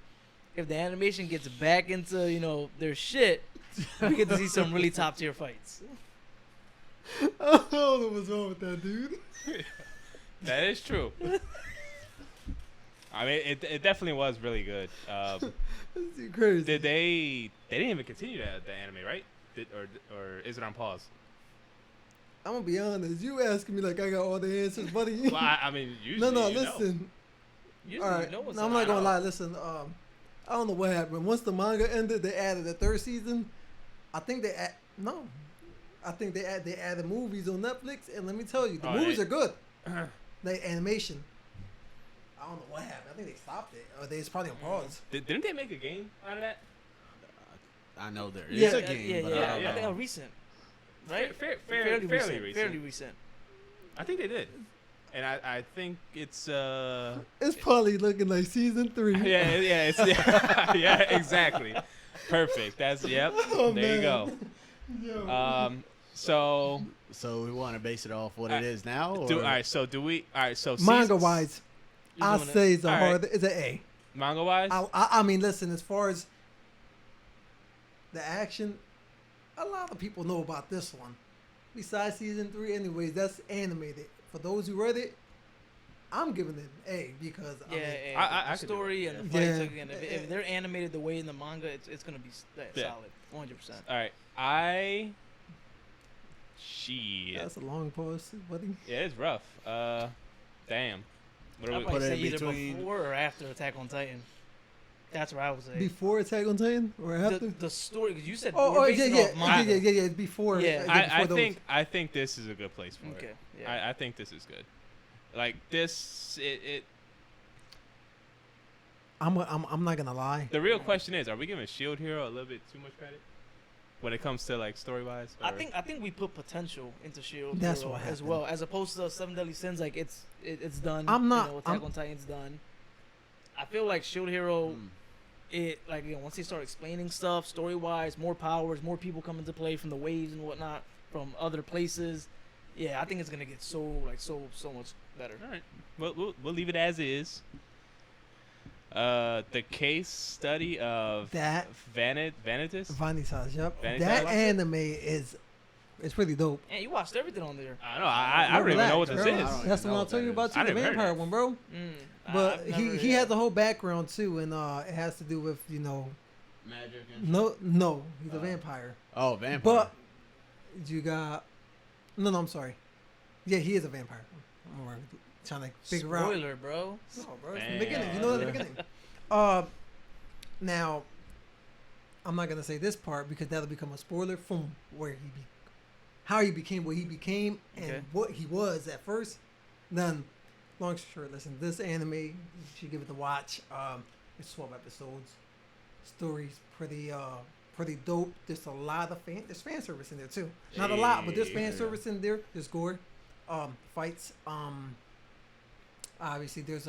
if the animation gets back into their shit, we get to see some really top tier fights. I don't know what's wrong with that dude. That is true. I mean, it definitely was really good. That's crazy. They didn't even continue the anime, right? Or is it on pause? I'm gonna be honest. You asking me like I got all the answers, buddy. Well, I mean, usually no, you know. listen. You All right, know what's no, I'm up. not gonna lie. Listen, I don't know what happened. Once the manga ended, they added a 3rd season. I think they added movies on Netflix, and let me tell you, the Oh, movies they- are good. The animation. I don't know what happened. I think they stopped it, or it's probably on pause. Didn't they make a game out of that? I know there is Yeah, a game, but yeah. I don't yeah. I think know. recent, right? Fairly recent. Fairly recent. I think they did, and I think it's It's probably looking like season 3. it's yeah, exactly, perfect. That's yep. Oh, There you man. go. So So we want to base it off what Alright, it is now? Or? all right. So do we? All right. So Manga wise, You're I doing it. say it's a All hard. It's an A. manga wise. I mean, listen, as far as the action, a lot of people know about this one. Besides season 3, anyways, that's animated. For those who read it, I'm giving it an A because Yeah, I the could do story it. and the Yeah. fights again. If they're animated the way in the manga, it's gonna be Yeah. solid, 100%. All right, shit. that's a long pause, buddy. Yeah, it's rough. Damn. What are I'd we? probably Put it say in either between- before or after Attack on Titan. That's where I would say. Before Attack on Titan or after? The story, because you said Oh, we're yeah, basing yeah, off manga. yeah. It's before. Yeah. before I those. think this is a good place for Okay. it. Yeah. I think this is good. Like this, it. I'm not gonna lie. The real question is, are we giving Shield Hero a little bit too much credit when it comes to like story wise? I think we put potential into Shield That's Hero what as happened. well, as opposed to Seven Deadly Sins. Like it's done. I'm not- You know, Attack I'm- on Titan's done. I feel like Shield Hero. Mm. It like once they start explaining stuff story wise, more powers, more people come into play from the waves and whatnot from other places. Yeah, I think it's gonna get so much better. All right, we'll leave it as is. The case study of That- Vanitas. Vanitas, yep. Vanitas? That Watch it? anime is it's pretty dope. And you watched everything on there. I know. I don't even know what this Relax, is. bro. I don't That's even the one know I'll what tell that you is. about I too, the never heard vampire of one, bro. But I've never- he has the whole background too, and it has to do with Magic and no, he's a vampire. Oh, vampire. But you got no, I'm sorry. Yeah, he is a vampire. I'm trying to figure out. Spoiler, bro. No, bro, it's from the Damn. beginning. You know the beginning. Now, I'm not gonna say this part because that'll become a spoiler from how he became what he became and Okay. what he was at first. Then, long story short, listen, this anime you should give it a watch. It's 12 episodes. Story's pretty dope. There's a lot of there's fan service in there too. Not a lot, but there's fan Yeah. service in there. There's gore, fights. Obviously there's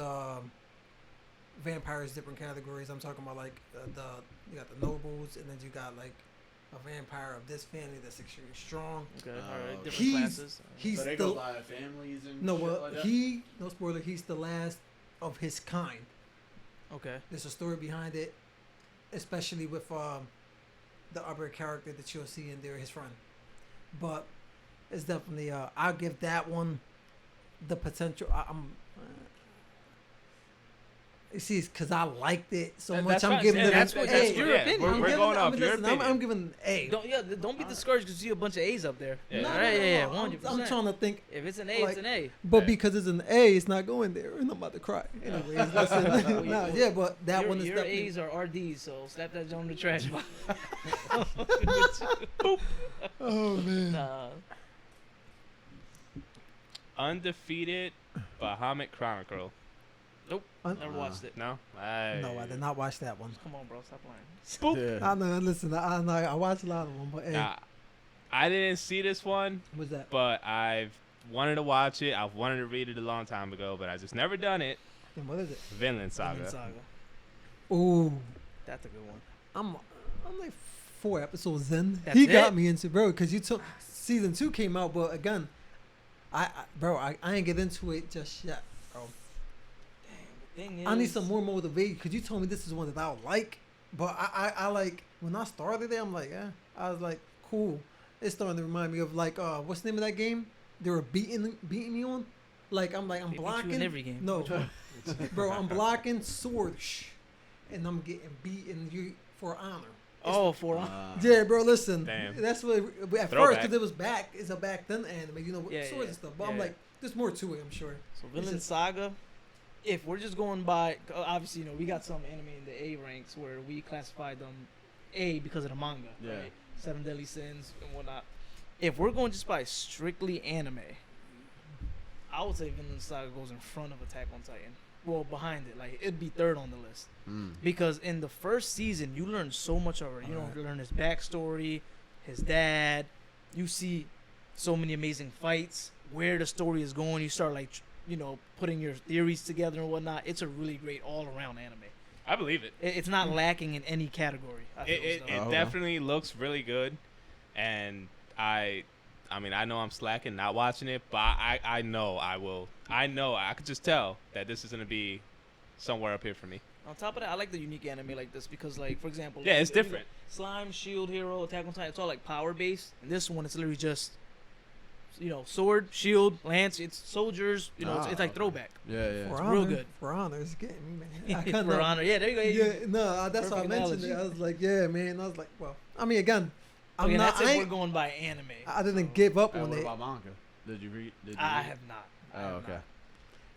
vampires, different categories. I'm talking about like you got the nobles, and then you got like a vampire of this family that's extremely strong. Okay, all Oh, right, different he's- classes. He's so they the go by families and no, shit well, like that? no spoiler. He's the last of his kind. Okay. There's a story behind it, especially with the other character that you'll see in there, his friend. But it's definitely I'll give that one the potential. You see, it's because I liked it so much. That's I'm fine. giving Yeah, it that's an what- A. that's your yeah, opinion. We're, I'm we're giving- going off your listen, opinion. I'm giving an A. Don't be discouraged because you see a bunch of A's up there. Yeah. No, All no, right, no, yeah, no. 100%. I'm trying to think. If it's an A, like- it's an A. But Yeah. because it's an A, it's not going there, and I'm about to cry. Anyways, listen. No, yeah, but that one is your definitely. A's are RDs, so slap that joint in the trash. Oh man. Nah. Undefeated Bahamut Chronicle. Never watched it. No, No, I did not watch that one. Come on, bro, stop lying. Yeah. I know. Listen, I know. I watched a lot of them, but hey, Nah, I didn't see this one, what's that? but I've wanted to watch it. I've wanted to read it a long time ago, but I just never done it. And what is it? Vinland Saga. Vinland Saga. Ooh, That's a good one. I'm like 4 episodes in. That's He it? got me into bro because you took season 2 came out, but again, I ain't get into it just yet, bro. Thing is, I need some more motivation because you told me this is one that I would like, but I like when I started it, I'm like, yeah, I was like, cool. It's starting to remind me of like what's the name of that game they were beating me on? Like I'm They beat you blocking in every game. No, Which one? bro, I'm blocking sword, and I'm getting beaten you for honor. Oh, for Yeah, bro, listen. Damn. That's what at first Throwback. because it was it's a back then anime, you know, with Yeah, swords yeah, and stuff. But I'm yeah. like, there's more to it, I'm sure. So Vinland just- Saga, if we're just going by, obviously, you know, we got some anime in the A ranks where we classified them A because of the manga, Yeah. right? Seven Deadly Sins and whatnot. If we're going just by strictly anime, I would say Vinland Saga goes in front of Attack on Titan. Well, behind it, like it'd be third on the list because in the first season you learn so much already. You know, Alright. you learn his backstory, his dad. You see so many amazing fights. Where the story is going, you start like you know putting your theories together and whatnot. It's a really great all-around anime. I believe it. It's not lacking in any category. I feel It as though. Okay. definitely looks really good, and I mean, I know I'm slacking not watching it, but I know I will. I know I could just tell that this is gonna be somewhere up here for me. On top of that, I like the unique anime like this because, like, for example, Yeah, it's if you different. got Slime, Shield Hero, Attack on Titan, it's all like power based. And this one, it's literally just, sword, shield, lance. It's soldiers. It's like throwback. Yeah. For It's honor, real good. For honor, it's getting me, man. I kinda, For honor, yeah, there you go. Yeah, no, that's why I Perfect mentioned it. analogy. I was like, yeah, man. I was like, well, I mean, again, I'm Okay, not. that's if we're ain't- going by anime. I didn't so give up What on it. about manga? Did you read? I have not. I Oh, have okay. not.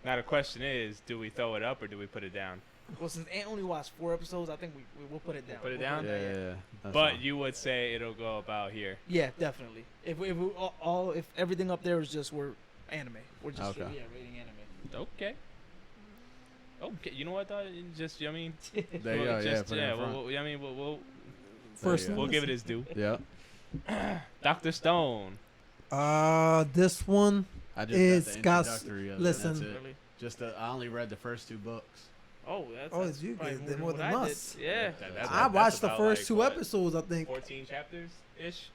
Now the question is, do we throw it up or do we put it down? Well, since Ant only watched 4 episodes, I think we'll put it down. Put it We'll down? Yeah. That's But fine. you would say it'll go about here. Yeah, definitely. If everything up there is just we're anime, we're just Okay. rating anime. Okay. Okay. You know what though? Just There you well, go. Yeah. just, Put it in front. we'll First, There you we'll give it his due. Yeah. Dr. Stone. This one. I just It's got got the s- introductory of listen. it. That's it. Really? Just I only read the first 2 books. Oh, that's Oh, that's you probably did more what than I did. us. Yeah. That's I watched the about, first like, 2 what, episodes, I think. 14 chapters ish.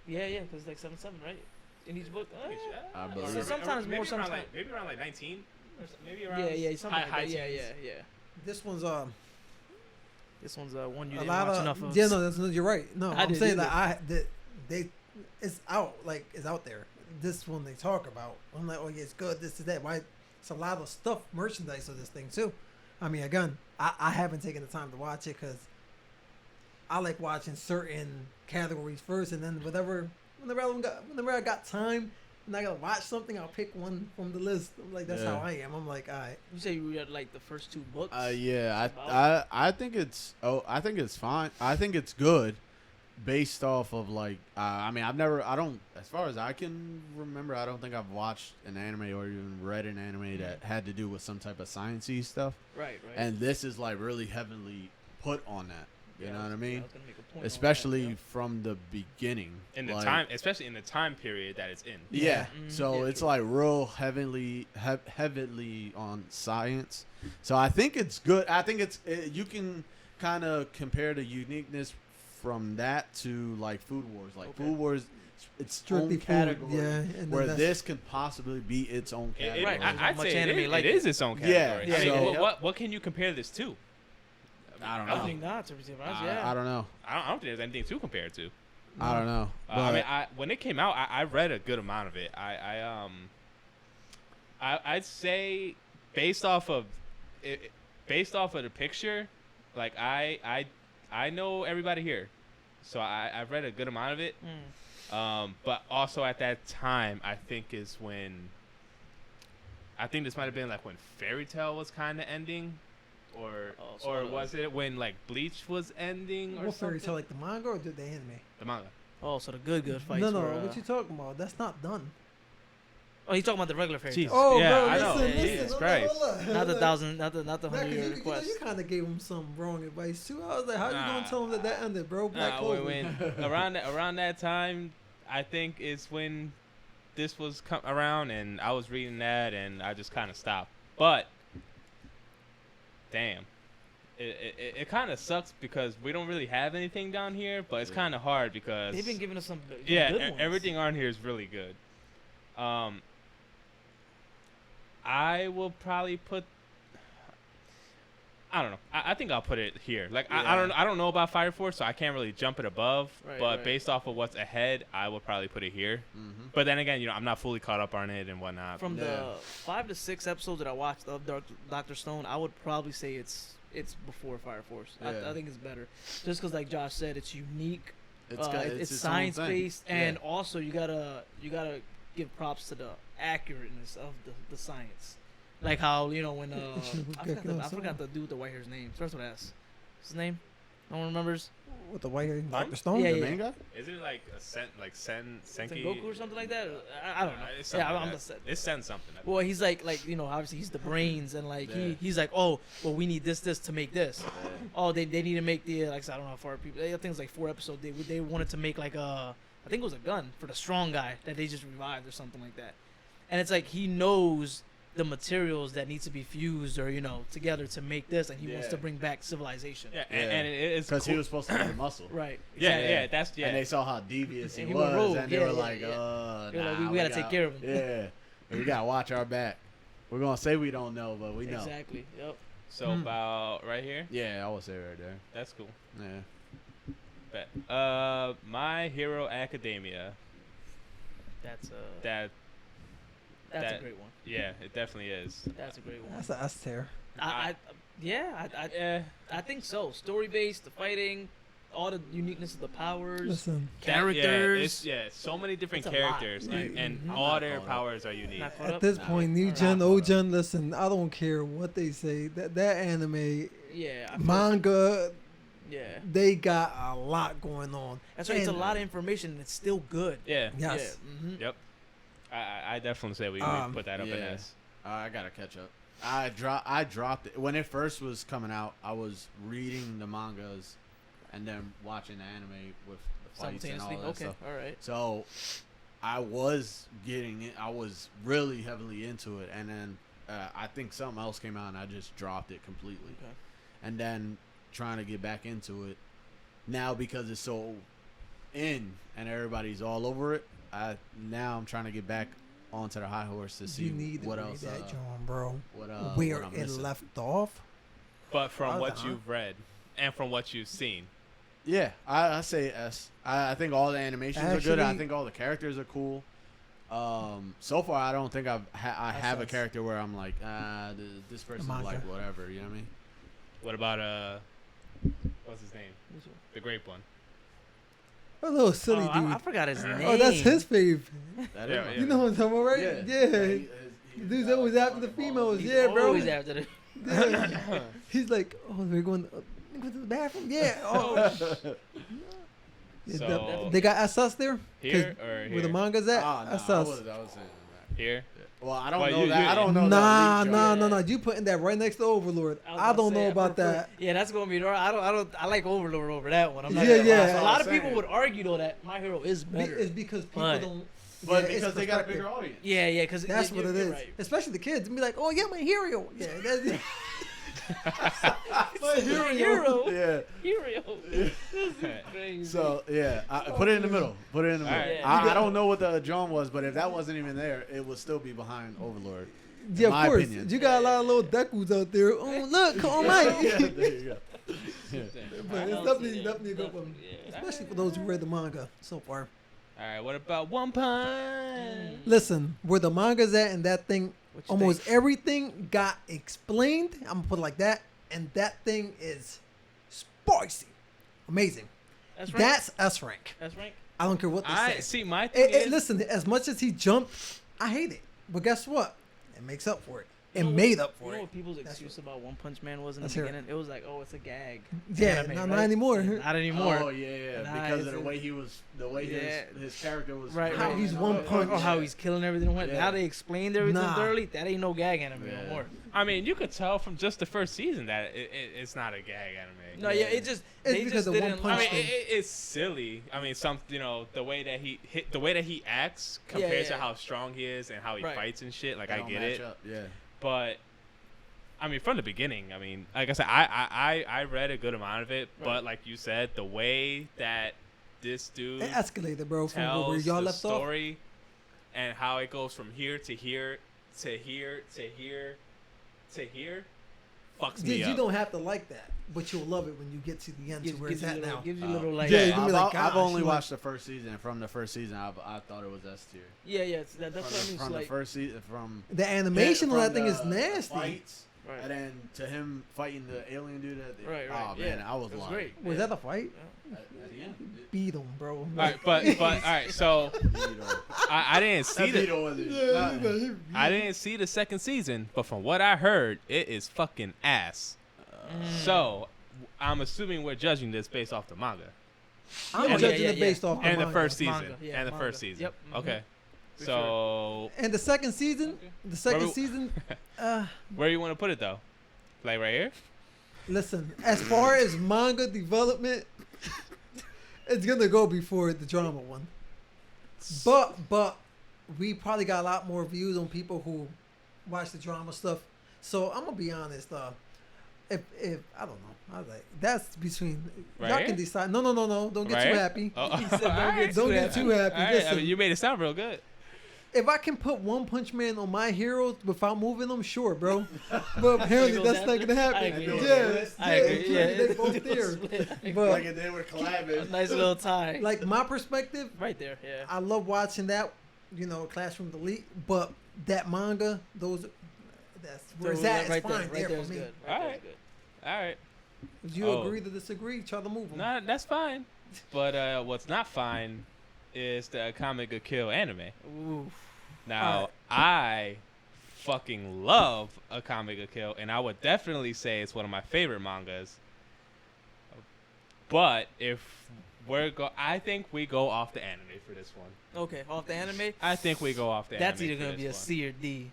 Yeah, because it's like 7, right? In each book. I Or believe. sometimes more, sometimes. maybe around like 19. Or maybe around Yeah, something like high that. Yeah, teens. yeah. This one's This one's one you a didn't lot watch of enough of. yeah. No, you're right. No, I I'm didn't saying either. that they it's out it's out there. This one they talk about. I'm like, oh yeah, it's good. This is that. Why? It's a lot of stuff, merchandise of this thing too. I mean, again, I haven't taken the time to watch it because I like watching certain categories first, and then whenever I got time and I gotta watch something, I'll pick one from the list. I'm like, that's Yeah. how I am. I'm like, all right. You say you read like the first 2 books. Yeah. About- I think it's. I think it's fine. I think it's good, based off of like. I mean, I don't. As far as I can remember, I don't think I've watched an anime or even read an anime that had to do with some type of sciencey stuff. Right. And this is like really heavily put on that. You know what I mean? was gonna make a point on that, Especially yeah. from the beginning. In the like- time, especially in the time period that it's in. Yeah. Mhm. So Yeah, it's true. like real heavily on science. So I think it's good. I think you can kind of compare the uniqueness from that to like Food Wars. Like Okay. Food Wars, it's Strictly own food, category. yeah, and then Where that's- this could possibly be its own category. Right. I'd Much say anime it like is it. its own Yeah, category. yeah, I mean, yeah. what can you compare this to? I don't I know. think not. To be honest, yeah. I don't know. I don't think there's anything to compare it to. I don't know. I mean, when it came out, I read a good amount of it. I'd say based off of the picture, like I know everybody here, so I read a good amount of it. But also at that time, I think this might have been like when Fairy Tail was kind of ending, or Oh, so or it was it when like Bleach was ending or What fairy something? tale, like the manga or the anime? The manga. Oh, so the good fights. No, were, what you talking about? That's not done. Oh, he's talking about the regular fairy Jesus. tale. Oh, Yeah, bro, I know. listen, Jesus listen. Christ. Hold on. Not the thousand, not the Nah, 100 year request. you kind of gave him some wrong advice too. I was like, how you Nah. gonna tell him that ended, bro? Black Nah, Clover. when around that time, I think is when this was around, and I was reading that, and I just kind of stopped. But damn, it kind of sucks because we don't really have anything down here. But it's kind of hard because They've been giving us some yeah, good ones. everything on here is really good. I will probably put. I don't know. I think I'll put it here. Like Yeah. I don't know about Fire Force, so I can't really jump it above. Right, but right. based off of what's ahead, I would probably put it here. Mhm. But then again, I'm not fully caught up on it and whatnot. From Yeah. the 5 to 6 episodes that I watched of Dr. Stone, I would probably say it's before Fire Force. Yeah. I think it's better, just because like Josh said, it's unique. It's got It's its own science thing. based, Yeah. and also you gotta give props to the accurateness of the science. Like how when I forgot the dude with the white hair's name. Starts with S. What's his name? No one remembers. With the white hair, Dr. Stone. Yeah, The yeah. main guy? Isn't it like a Senki? Sengoku or something like that. I don't know. It's something Yeah, like I'm that. just saying. It's Sen something. Well, he's like obviously he's the brains, and like Yeah. he's like, oh well, we need this to make this. Oh, they need to make the like I don't know how far people. I think it's like 4 episodes. They wanted to make like I think it was a gun for the strong guy that they just revived or something like that. And it's like he knows the materials that need to be fused or together to make this, and he wants Yeah. to bring back civilization. Yeah, Yeah. and it's Because cool. he was supposed to be the muscle. Right. Yeah, exactly. yeah, that's And they saw how devious he And he went was, rogue. and they Yeah, were yeah, like, yeah. nah, They were like, we gotta take care of him. Yeah, we gotta watch our back. We're gonna say we don't know, but we know. Exactly. Yep. So about right here. Yeah, I would say right there. That's cool. Yeah. Bet. My Hero Academia. That's That a great one. yeah, it definitely is. That's a great one. That's a S tier. I think so. Story based, the fighting, all the uniqueness of the powers, Listen, characters. So many different It's a lot. characters, Right. and Mhm. all Not their caught up. powers are unique. Not caught at up? this Nah, point, new alright. gen, Not old caught gen, listen, I don't care what they say. That anime, Yeah. I feel- manga, Yeah. they got a lot going on. That's right. It's a And- lot of information. And it's still good. Yeah. Yes. Yeah. Mm-hmm. Yep. I definitely say we put that up in Yeah. S. I gotta catch up. I dropped it when it first was coming out. I was reading the mangas and then watching the anime with the fights and all Simultaneously. that Okay. stuff. All right. So I was getting it. I was really heavily into it, and then I think something else came out, and I just dropped it completely. Okay. And then trying to get back into it now because it's so in and everybody's all over it. I'm trying to get back onto the high horse to see You need what to read else. that, John, bro. What Where what I'm it missing. left off. But from what Uh-huh. you've read and from what you've seen, Yeah, I say S. I think all the animations are good. I Actually- think all the characters are cool. So far, I don't think I have a S. character where I'm like, this person's Manga. like whatever. You know what I mean? what about what's his name? The grape one. A little silly Oh, dude. I forgot his name. Oh, that's his fave. That Yeah, is my yeah. You know what I'm talking about, right? Yeah. he- The dude's always after the females. He's Yeah, bro. always after the. Yeah. He's like, oh, we're going to the bathroom. Yeah. Oh. Yeah, So- they got SS there. 'Cause Here or where here? the manga's at. I SS. was saying that. Here. Well, I don't Well, know you- that. you- I don't know Nah, that. nah. You putting that right next to Overlord. I don't know about that. Yeah, that's gonna be. I like Overlord over that one. I'm not Yeah, gonna yeah. lie. So That's a what lot I'm of people saying. would argue though that My Hero is better. It's because people But- don't. But yeah, it's because they got a perspective. bigger audience. Yeah, yeah, because That's what it is. Right. Especially the kids. Be like, oh yeah, my hero. Yeah, that's My hero. Yeah. Hero. This is crazy. So yeah, put it in the middle. Put it in the middle. Alright. I don't know what the John was, but if that wasn't even there, it would still be behind Overlord. yeah, my of course. opinion. You got a lot of little decus out there. Oh look, oh my. Yeah, there you go. Yeah. But it's definitely a good one, especially for those who read the manga so far. All right. What about One Punch? Listen, where the manga's at and that thing, What you almost think? everything got explained. I'm gonna put it like that, and that thing is spicy, amazing. That's right. That's S rank. That's right. I don't care what they I say. see. My thing is, Listen, as much as he jumped, I hate it. But guess what? It makes up for it. It You know made what- up You for know it. what people's That's excuse about One Punch Man was in the Let's hear it. beginning? It was like, oh, it's a gag. Yeah, Anime, not right? anymore. Not anymore. Oh yeah, Nah, because of it's the a- way he was, the way Yeah. his character was. Right, How right. he's Or- one or- punch. Or how he's killing everything. Yeah. Now they explained everything Nah. thoroughly. That ain't no gag anime Yeah. no more. I mean, you could tell from just the first season that it's not a gag anime. No, yeah, it just It's they because just of One didn't. Punch I mean, thing. it's silly. I mean, the way that he acts compared to yeah. how strong he is and how he Right. fights and shit. Like They I don't get match it, up, yeah. but I mean, from the beginning, I mean, like I said, I read a good amount of it, Right. but like you said, the way that this dude It escalated, bro, from where tells y'all the left off. story and how it goes from here to here to here to here to here fucks me You up. don't have to like that, but you'll love it when you get to the end to gives, where gives it's you at little, now. gives you little like Yeah, Yeah, you can be like, I've gosh, only like- watched the first season. And from the first season, I thought it was S tier. yeah. That's what I mean. From It's the like first season, from The animation on from that thing is the nasty. fights, Right. and then to him fighting the alien dude. Right, Oh right, man, yeah. I was It was lying. great. Was Yeah. that a fight? At the end, Beat him, bro. All right, but all right, so I didn't see I didn't see the second season, but from what I heard, it is fucking ass. So I'm assuming we're judging this based off the manga I'm Yeah, judging yeah, it based off and the manga. first season Manga, yeah, and the manga. first season. Yep, mhm. Okay, For so And the second season, the second Where- season. where you want to put it though? Like right here? Listen, as far as manga development, it's gonna go before the drama one. But we probably got a lot more views on people who watch the drama stuff. So I'm gonna be honest. If I don't know, I was like that's between Right y'all here? can decide. No, don't get Right too here? happy. Oh, He said, all right. Don't get too happy. All right, I Listen. mean, you made it sound real good. If I can put One Punch Man on my heroes without moving them, sure, bro. But apparently that's not gonna happen. I agree. Yeah, Yeah. they both there. But Like if they were collabing. A nice little tie. like my perspective, right there. Yeah. I love watching that. Classroom Elite, but that manga, that's where it's at. It's right fine there. Right there for is me. good. All Right there right. is good. All right. Would you Oh. agree to disagree? Try to move them. Nah, that's fine. But what's not fine is the Comic Ga Kill anime. Ooh. Now, Alright. I fucking love A Comic Ga Kill, and I would definitely say it's one of my favorite mangas. But if I think we go off the anime for this one. Okay, off the anime. I think we go off the That's anime. either for gonna be a this one. C or D.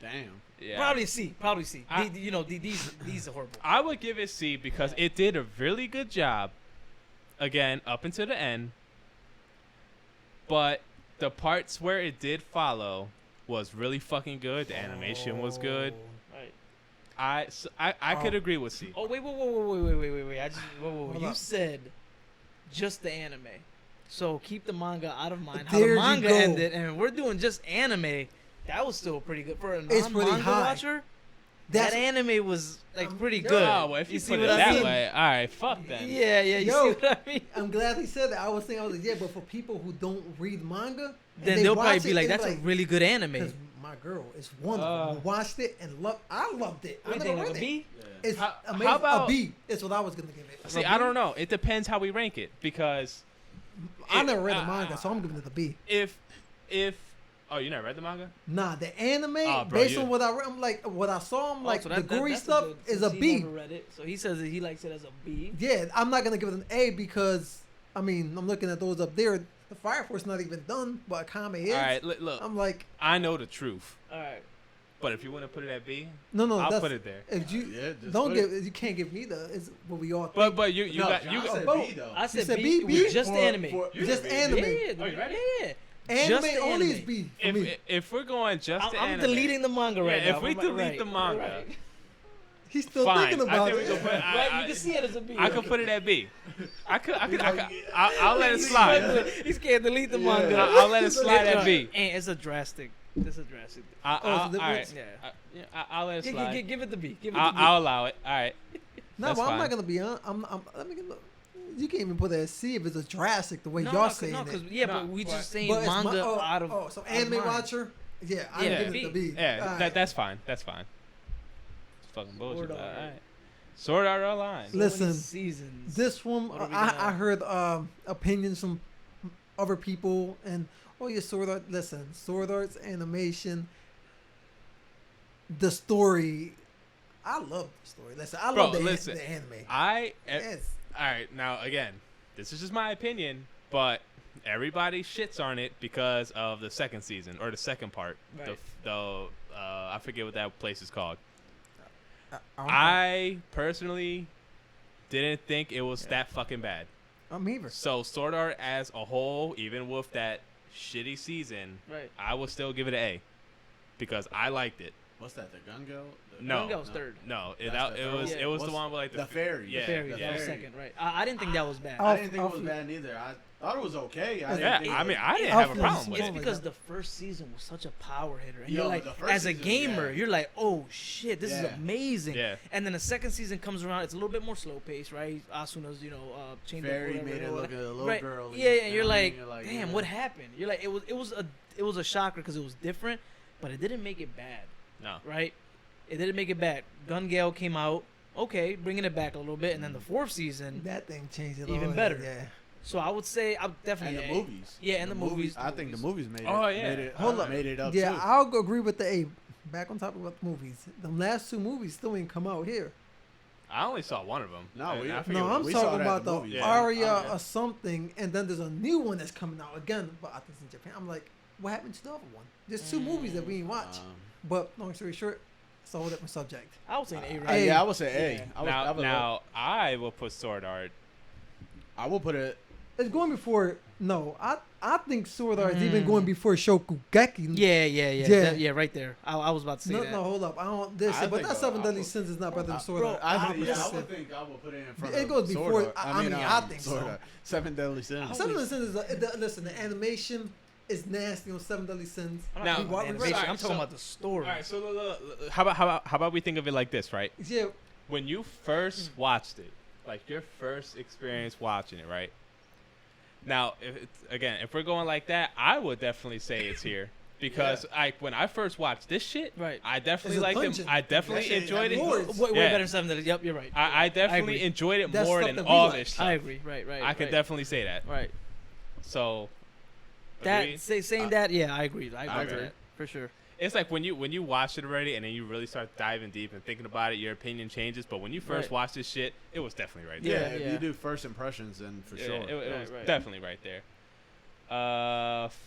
Damn. Yeah. Probably C. Probably C. I- These are horrible. I would give it C because it did a really good job. Again, up until the end. But the parts where it did follow was really fucking good. The animation was good. Right. I could agree with C. Oh wait. I just Hold You up. said just the anime. So keep the manga out of mind. How There the you manga go. ended, and we're doing just anime. That was still pretty good for a It's pretty non-manga high. watcher. That's That anime was like pretty yeah. good. Oh, well, if you, see put what it I that mean? way, all right, fuck then. Yeah, you Yo, see what I mean? I'm glad he said that. I was like, yeah, but for people who don't read manga, and Then they they'll watch probably it, be like, they're "That's a really good anime." Because my girl is one of them. Watched it and I loved it. What I do you never think, like read a it. B? It's How amazing. about- a B. It's what I was gonna give it. See, I don't know. It depends how we rank it because I never read the manga, so I'm giving it a B. if oh, you never read the manga? Nah, the anime, Oh, bro, based you- on what I read, I'm like, what I saw, I'm Oh, like, so the gory that's stuff good, is a since he B. never read it, so he says that he likes it as a B. Yeah, I'm not gonna give it an A because, I mean, I'm looking at those up there. The Fire Force not even done, but Akame is. All right, look. I'm like, I know the truth, All right. but if you want to put it at B, no, I'll that's, put it there. If you Yeah, just don't put give, you can't give me the. Is what we all. But you No, got John you said got both. B, though. I said said B, B, with B? just For- anime. for- Just B. anime. Yeah, Oh, you read it? yeah. Anime Just the only anime. is B for me. if we're going just the I'm anime, deleting the manga right Yeah, now. if we delete the manga, He's still fine. thinking I about think we it. can put- Right, you can see it as a B. I could put it at B. I'll let it slide. He's can't delete the manga. I'll let it slide at B. And it's a drastic. It's a drastic. All so right. Yeah. I'll let it slide. Give it the B. Give it the B. I'll allow it. All right. No, That's well, I'm fine. not gonna be on. Let me get. You can't even put it as C if it's a drastic the way No, y'all no, saying no, it. because yeah, No, but we but- just saying But it's manga out of. so out of anime mind. watcher. Yeah, I'm Yeah, giving it the B. Yeah, All right. that's fine. That's fine. It's fucking bullshit. Sword All Art. right. Sword Art Online. So many Listen, seasons. This one, What are we I gonna- heard opinions from other people, and yeah, Sword Art. Listen, Sword Art's animation, the story. I love the story. Listen, I Bro, love the listen, anime. Yes. Yes. All right. Now again, this is just my opinion, but everybody shits on it because of the second season or the second part. Right. I forget what that place is called. I'm I personally didn't think it was that fucking bad. either. So Sword Art as a whole, even with that shitty season, Right. I would still give it an A because I liked it. What's that? The Gungo? No, Manga was third. No, That's it the was third it was one. the one with like The fairy. Yeah, Fairy, yeah. that was second, right? I didn't think that was bad. I didn't think it was Alfie- bad either. I thought it was okay. I Yeah, didn't think I it mean, was- I didn't have a Alfie problem was with It's it. because the first season was such a power hitter, and Yo, you're like, the first as a season, gamer, yeah. you're like, oh shit, this is Yeah. amazing. Yeah. And then the second season comes around, it's a little bit more slow paced, right? Asuna's, changed Fairy up, made whatever, it look whatever. a little right. girly. Yeah, and you you're know what I like, mean? You're like, damn, yeah. what happened? You're like, it was a shocker because it was different, but it didn't make it bad, No. right? It didn't make it bad. Gun Gale came out, okay, bringing it back a little bit, and then the fourth season. That thing changed it Even all. better. Yeah. So I would say I'm And definitely the A. movies. Yeah, and the movies. I think the movies made it. Oh, yeah. Made it, Hold up. Made it up Yeah, too. I'll go agree with the A. Back on top of the movies. The last two movies still ain't come out here. I only saw one of them. No, I we- forget No, what I'm it we was. saw talking that at about the the movies. Yeah. Aria Okay. or something, and then there's a new one that's coming out again, but I think it's in Japan. I'm like, what happened to the other one? There's two movies that we ain't watch. But long story short, it's a whole different subject. I would say an A, right? A. Yeah, I would say A. Yeah. I would, Now I will put Sword Art. I will put it. It's going before. No, I think Sword Art is even Mm. going before Shokugeki. Yeah, Yeah. yeah, right there. I was about to say No, that. no, hold up. I don't. This, I but think that so. Seven I Deadly would- Sins is not better than Sword Bro, Art. I I'm think, yeah, I opposite. would think I would put it in front It of goes Sword before- Art. I mean, I think Sword so. Art. Seven Deadly Sins. Seven Deadly Sins is listen. The animation is nasty on Seven Deadly Sins. I'm Now- not talking about we- animation, right, I'm talking so- about the story. All right, so how about we think of it like this, right? Yeah, When you first watched it, like your first experience watching it, right? Now, if we're going like that, I would definitely say it's here because when I first watched this shit, Right. I definitely It's a liked it. dungeon. I definitely That shit enjoyed it. had lords. Way Yeah. better than Seven Deadly. Yep, you're right. I definitely agree. enjoyed it That's more stuff than that we all like. this stuff. I agree. Right. I could definitely say that. Right. So, That agreed? saying that, yeah, I agree. I agree Okay. with that for sure. It's like when you watch it already and then you really start diving deep and thinking about it, your opinion changes. But when you first Right. watched this shit, it was definitely right Yeah, there. if yeah. you do first impressions, then for Yeah, sure. it Right, was right. definitely right there.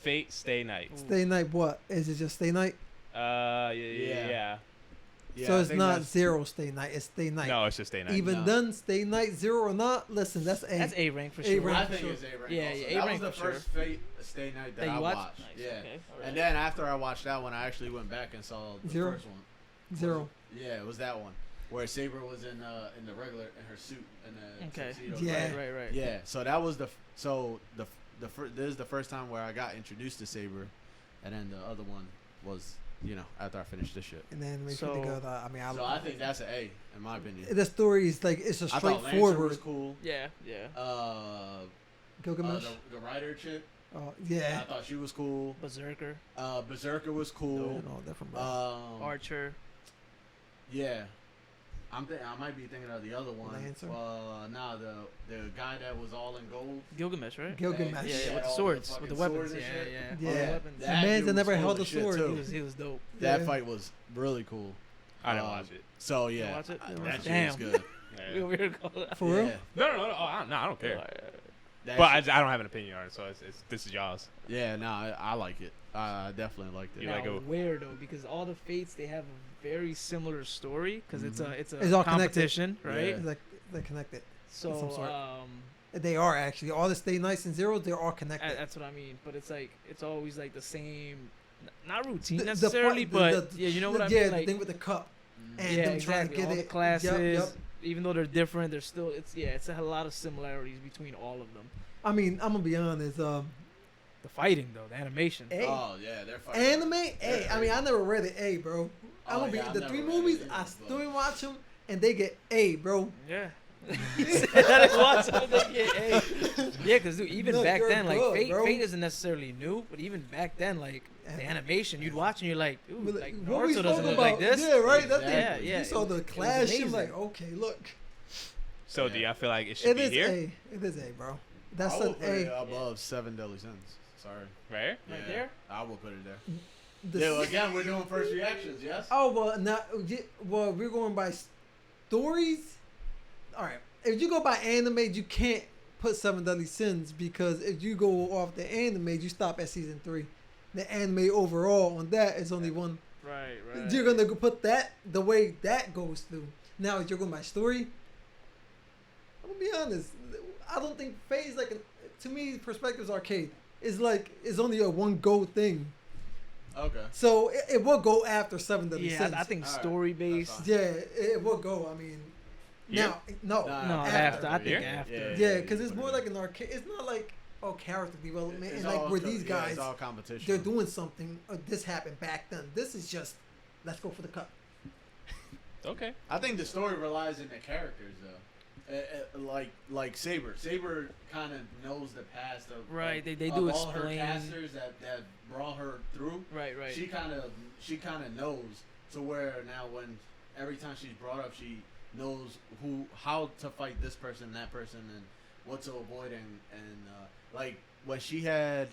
Fate Stay Night. Stay Night. What is it? Just Stay Night. Yeah. Yeah, So I it's think not that's- Zero Stay Night. It's Stay Night. No, it's just Stay Night. Even No. then, Stay Night Zero or not. Listen, that's A. That's A rank for A sure. rank. I for think sure. it's A rank. Yeah, also. yeah, that A-rank was the for first Fate Stay Night that That you I watched? watched. Nice, Yeah. okay, alright. And then after I watched that one, I actually went back and saw the Zero? first one. Zero. Yeah, it was that one where Saber was in the regular in her suit and the Okay. tuxedo. Yeah. Right. Yeah. So that was this is the first time where I got introduced to Saber, and then the other one was after I finished this shit. And then make So- sure they go. I mean, So I think that's an A in my opinion. the story is like it's a I thought Lancer straightforward. was cool. Yeah. Gilgamesh. The writer chick, Oh I yeah. thought she was cool. Berserker, Berserker was cool. No, different. Bro. Archer. Yeah. I might be thinking of the other one. Lancer? Nah, the guy that was all in gold. Gilgamesh, right? Gilgamesh. Yeah, Yeah, with the all swords, the with the fucking weapons. swords and shit. Yeah. Yeah. All the weapons. The man dude that never was held cool a as shit, sword. too. He was dope. That Yeah. fight was really cool. I didn't Um, watch it. So You yeah, watch it? that shit Damn. was good. We over here calling For real? Yeah. No. I don't care. That But I shit- don't have an opinion on it, so this is y'all's. yeah, nah, I like it. I definitely liked it. You Now, like it? where though? Because all the fates they have a very similar story because it's a It's all connected. competition, right? Yeah. It's like they're connected. So some sort. They are actually all the Stay Nights and Zeros. They're all connected. that's what I mean. But it's like it's always like the same, not routine The necessarily, part- but yeah, you know what I yeah, mean. the Like thing with the cup Mhm. and yeah, them trying to exactly. get All it. the classes, Yep. even though they're different, they're still it's a lot of similarities between all of them. I mean, I'm gonna be honest. The fighting though, the animation. A. Oh yeah, they're fighting. Anime, A. I mean, I never read it A, bro. I'm Oh, gonna be yeah, I've the never 3 read it movies. either, I but- still watch them, and they get A, bro. Yeah. That is what I said, yeah, because even No, back you're then, like good, bro. Fate isn't necessarily new, but even back then, like the animation, you'd watch and you're like, But, dude, like what we Naruto spoke doesn't look about? like this. Yeah, right. That Yeah, thing, yeah, You saw it the was clash. I'm amazing. like, okay, look. So do Yeah. y'all feel like it should It be is here? A. It is A, bro. That's I an will put it A. above Seven Deadly Sins. Sorry. Right? Right Yeah, there? I will put it there. The Yeah, well, again, we're doing first reactions, yes? Oh well, now we're going by stories. All right, if you go by anime, you can't put Seven Deadly Sins because if you go off the anime, you stop at season 3. The anime overall on that is only one. Right, You're gonna go put that the way that goes through. Now, if you're going by story, I'm gonna be honest. I don't think Phase to me, Perspectives Arcade is only a one go thing. Okay. So it will go after Seven Deadly Yeah, Sins. I think All right, story that's based. fine. Yeah, it will go. I mean, now no, Nah, No, after. I think Yeah? after. Yeah, because it's more like an arcade. It's not like character development It's and like all where co- these yeah, guys it's all competition. they're doing something. This happened back then. This is just let's go for the cup. Okay. I think the story relies in the characters though. Like Saber. Saber kind of knows the past of Right, of, they of do all her explain. casters that brought her through. Right. She kind of knows to where now when every time she's brought up, she knows how to fight this person, that person, and what to avoid, and like when she had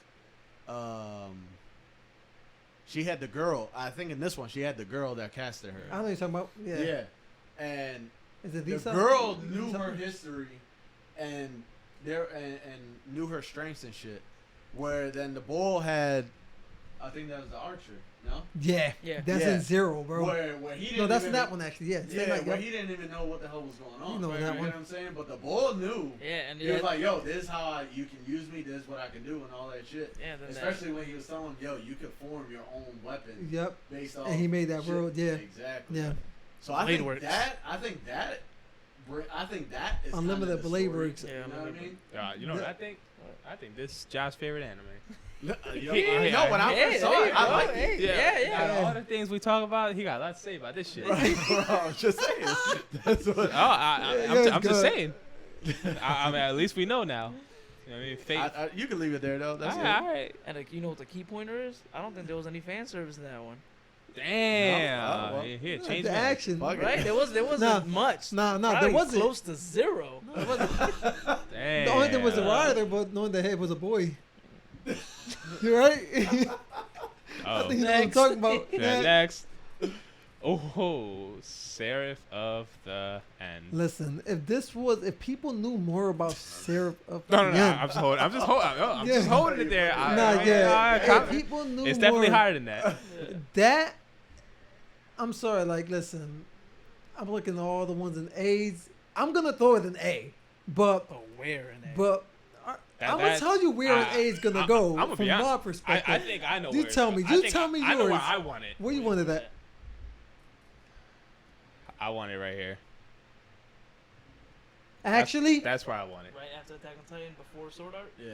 the girl. I think in this one she had the girl that casted her. I know you're talking about. Yeah. And Is it the Visa? girl knew Visa? her history and knew her strengths and shit. Where then the bull had, I think that was the archer. No. Yeah. Yeah. That's Yeah. in Zero, bro. Where he didn't. No, that's even, that one actually. Yeah. Same Yeah, like, where yep. he didn't even know what the hell was going on. You know Right, that you one. know what I'm saying? But the bull knew. Yeah, and He was like, yo, this is how you can use me. This is what I can do, and all that shit. yeah, then Especially when he was telling him, yo, you could form your own weapon Yep. based off. And he made that shit. world. Yeah. Exactly. Yeah. So I Blade think works. that. I think that is Unlimited kinda the Blade story, works. Yeah, You know what I mean? You know what I think? I think this is Josh's favorite anime. Yeah. No, when I first saw it, I liked it. Hey, yeah. Out of all the things we talk about, he got a lot to say about this shit. Bro, I'm just saying. That's what. I'm just saying. I mean, at least we know now. You know what I mean? Fate. You can leave it there though. That's all it. right. And you know what the key pointer is? I don't think there was any fan service in that one. Damn. No, well, Here, change the man. action, Fuck it. Right? There wasn't much. No, there Probably wasn't. close to zero. There wasn't. Damn. The only thing was the rider, but knowing that it was a boy. You're right. I Oh. think you know what I'm Next. talking about. Yeah, next. Oh, Seraph of the End. Listen, if people knew more about Seraph of No, the End, I'm just holding it there. If people knew It's definitely more, higher than that. That, I'm sorry, like, listen, I'm looking at all the ones in A's. I'm going to throw it an A. But Where in there? I'm going to tell you where an A is going to go I'm gonna from be honest. my perspective. I think I know You where it's tell going. me. I You think tell me I know where yours. I want it. Where you wanted that? I want it right here. Actually, That's where I want it. Right after Attack on Titan, before Sword Art. Yeah.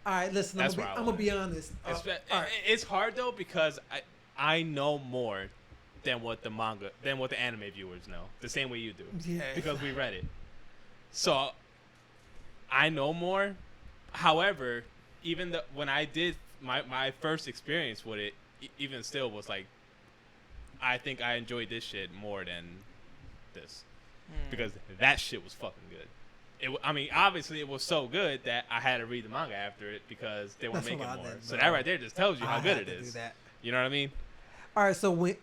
all right, listen, That's I'm where I going want to be honest. All right. It's hard though because I know more than what the anime viewers know. The same way you do. Yeah. Because we read it. So I know more. However, even when I did my first experience with it, even still was like, I think I enjoyed this shit more than this because that shit was fucking good. I mean, obviously it was so good that I had to read the manga after it because they were That's making what I more. did, So bro. that right there just tells you how I good had it to do is. that. You know what I mean? All right, so when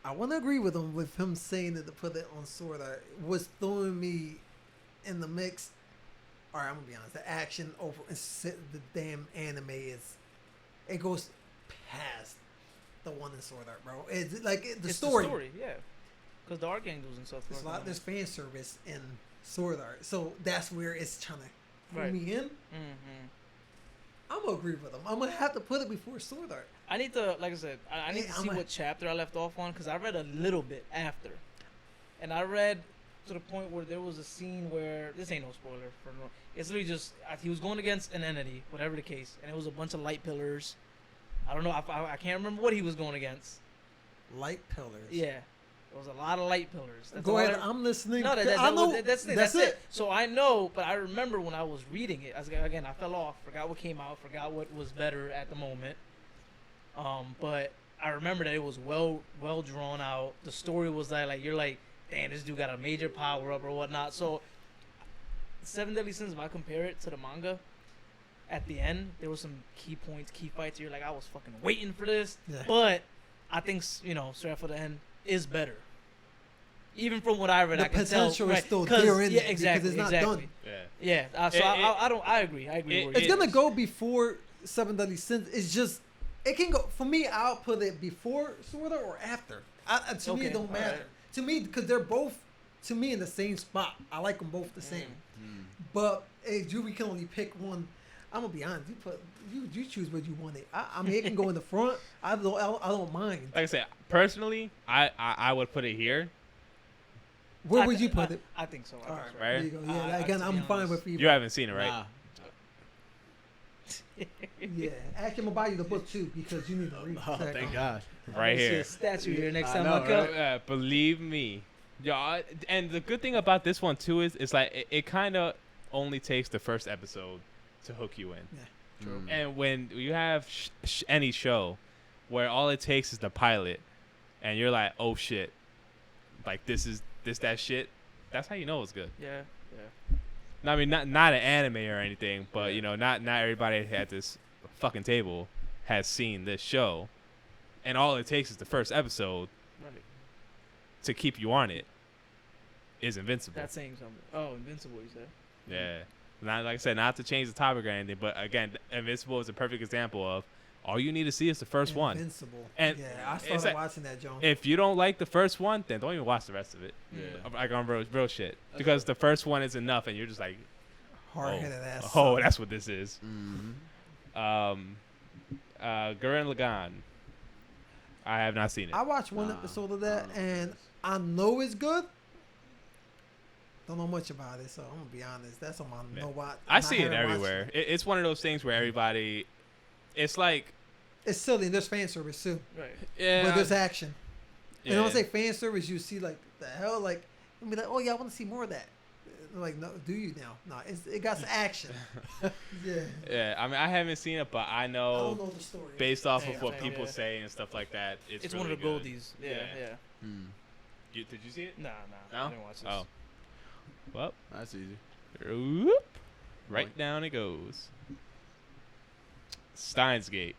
I want to agree with him saying that to put it on Sword Art was throwing me in the mix. All right, I'm gonna be honest. The action over the damn anime it goes past the one in Sword Art, bro. It's like the It's story. the story, yeah. Because the archangels and stuff. There's fan service in Sword Art, so that's where it's trying to pull Right. me in. Mm-hmm. I'm gonna agree with him. I'm gonna have to put it before Sword Art. I need to, like I said, I need Yeah, to see what chapter I left off on because I read a little bit after, and I read to the point where there was a scene where this ain't no spoiler for no. It's literally just he was going against an entity, whatever the case, and it was a bunch of light pillars. I don't know. I can't remember what he was going against. Light pillars. Yeah, there was a lot of light pillars. That's Go all ahead. I- I'm listening. No, I know. that's it. So I know, but I remember when I was reading it. Again, I fell off, forgot what came out, forgot what was better at the moment. But I remember that it was well drawn out. The story was like you're like, damn, this dude got a major power up or whatnot. So, Seven Deadly Sins, if I compare it to the manga, at the end there was some key points, key fights. You're like, I was fucking waiting for this, Yeah. but I think Seraph of the End is better. Even from what I read, The I can potential tell. is Right, still 'cause- there in yeah, it exactly, because it's not exactly. done. Yeah. Yeah, so I agree. I agree. it- It's where gonna is. go before Seven Deadly Sins. It's just it can go for me. I'll put it before Sword Art or after. To me, Okay, it don't matter. alright. To me, because they're both to me in the same spot. I like them both the same. Mm. But if we can only pick one, I'm gonna be honest. You choose what you want it. I mean, it can go in the front. I don't mind. Like I said, personally, I would put it here. Where would you put it? I think so. All right, Right? there you go. Yeah, to again, be I'm fine honest. with you. You haven't seen it, right? Nah. Yeah, actually, I'm gonna buy you the book too because you need to read. Oh, Check. thank God. Right See here. a statue here next I time know, I come. right? Believe me, y'all. And the good thing about this one too is it's like it kind of only takes the first episode to hook you in. Mm. And when you have any show where all it takes is the pilot, and you're like, oh shit, like this that shit, that's how you know it's good. Yeah. No, I mean not an anime or anything, but not everybody at this fucking table has seen this show, and all it takes is the first episode Right. to keep you on it. Is Invincible. That's saying something. Oh, Invincible, you said. Yeah. Not like I said, not to change the topic or anything, but again, Invincible is a perfect example of all you need to see is the first one. Invincible. And yeah, I it's started like- watching that, John. If you don't like the first one, then don't even watch the rest of it. Yeah. Like on real shit, because the first one is enough, and you're just like, Hard-headed ass. oh, son. that's what this is. Mhm. Gurren Lagann. I have not seen it. I watched one episode of that, and I know it's good. Don't know much about it, so I'm gonna be honest. That's on my Yeah. no watch. I see it everywhere. It's one of those things where everybody it's like It's silly and there's fan service too, Right. yeah, but there's action. yeah. And when I say fan service, you see like the hell, like you'll be like, oh yeah, I want to see more of that. I'm like, no, do you now? No, it got some action. Yeah. Yeah, I mean, I haven't seen it, but I I know, don't know the story. based off Same, of what same, people yeah. say and stuff like that, it's One really of the good. goldies. Yeah, Yeah. yeah. Hmm. Did you see it? Nah, No? I didn't watch this. Oh. Well, That's easy. whoop, right Boink. down it goes. Steins Gate.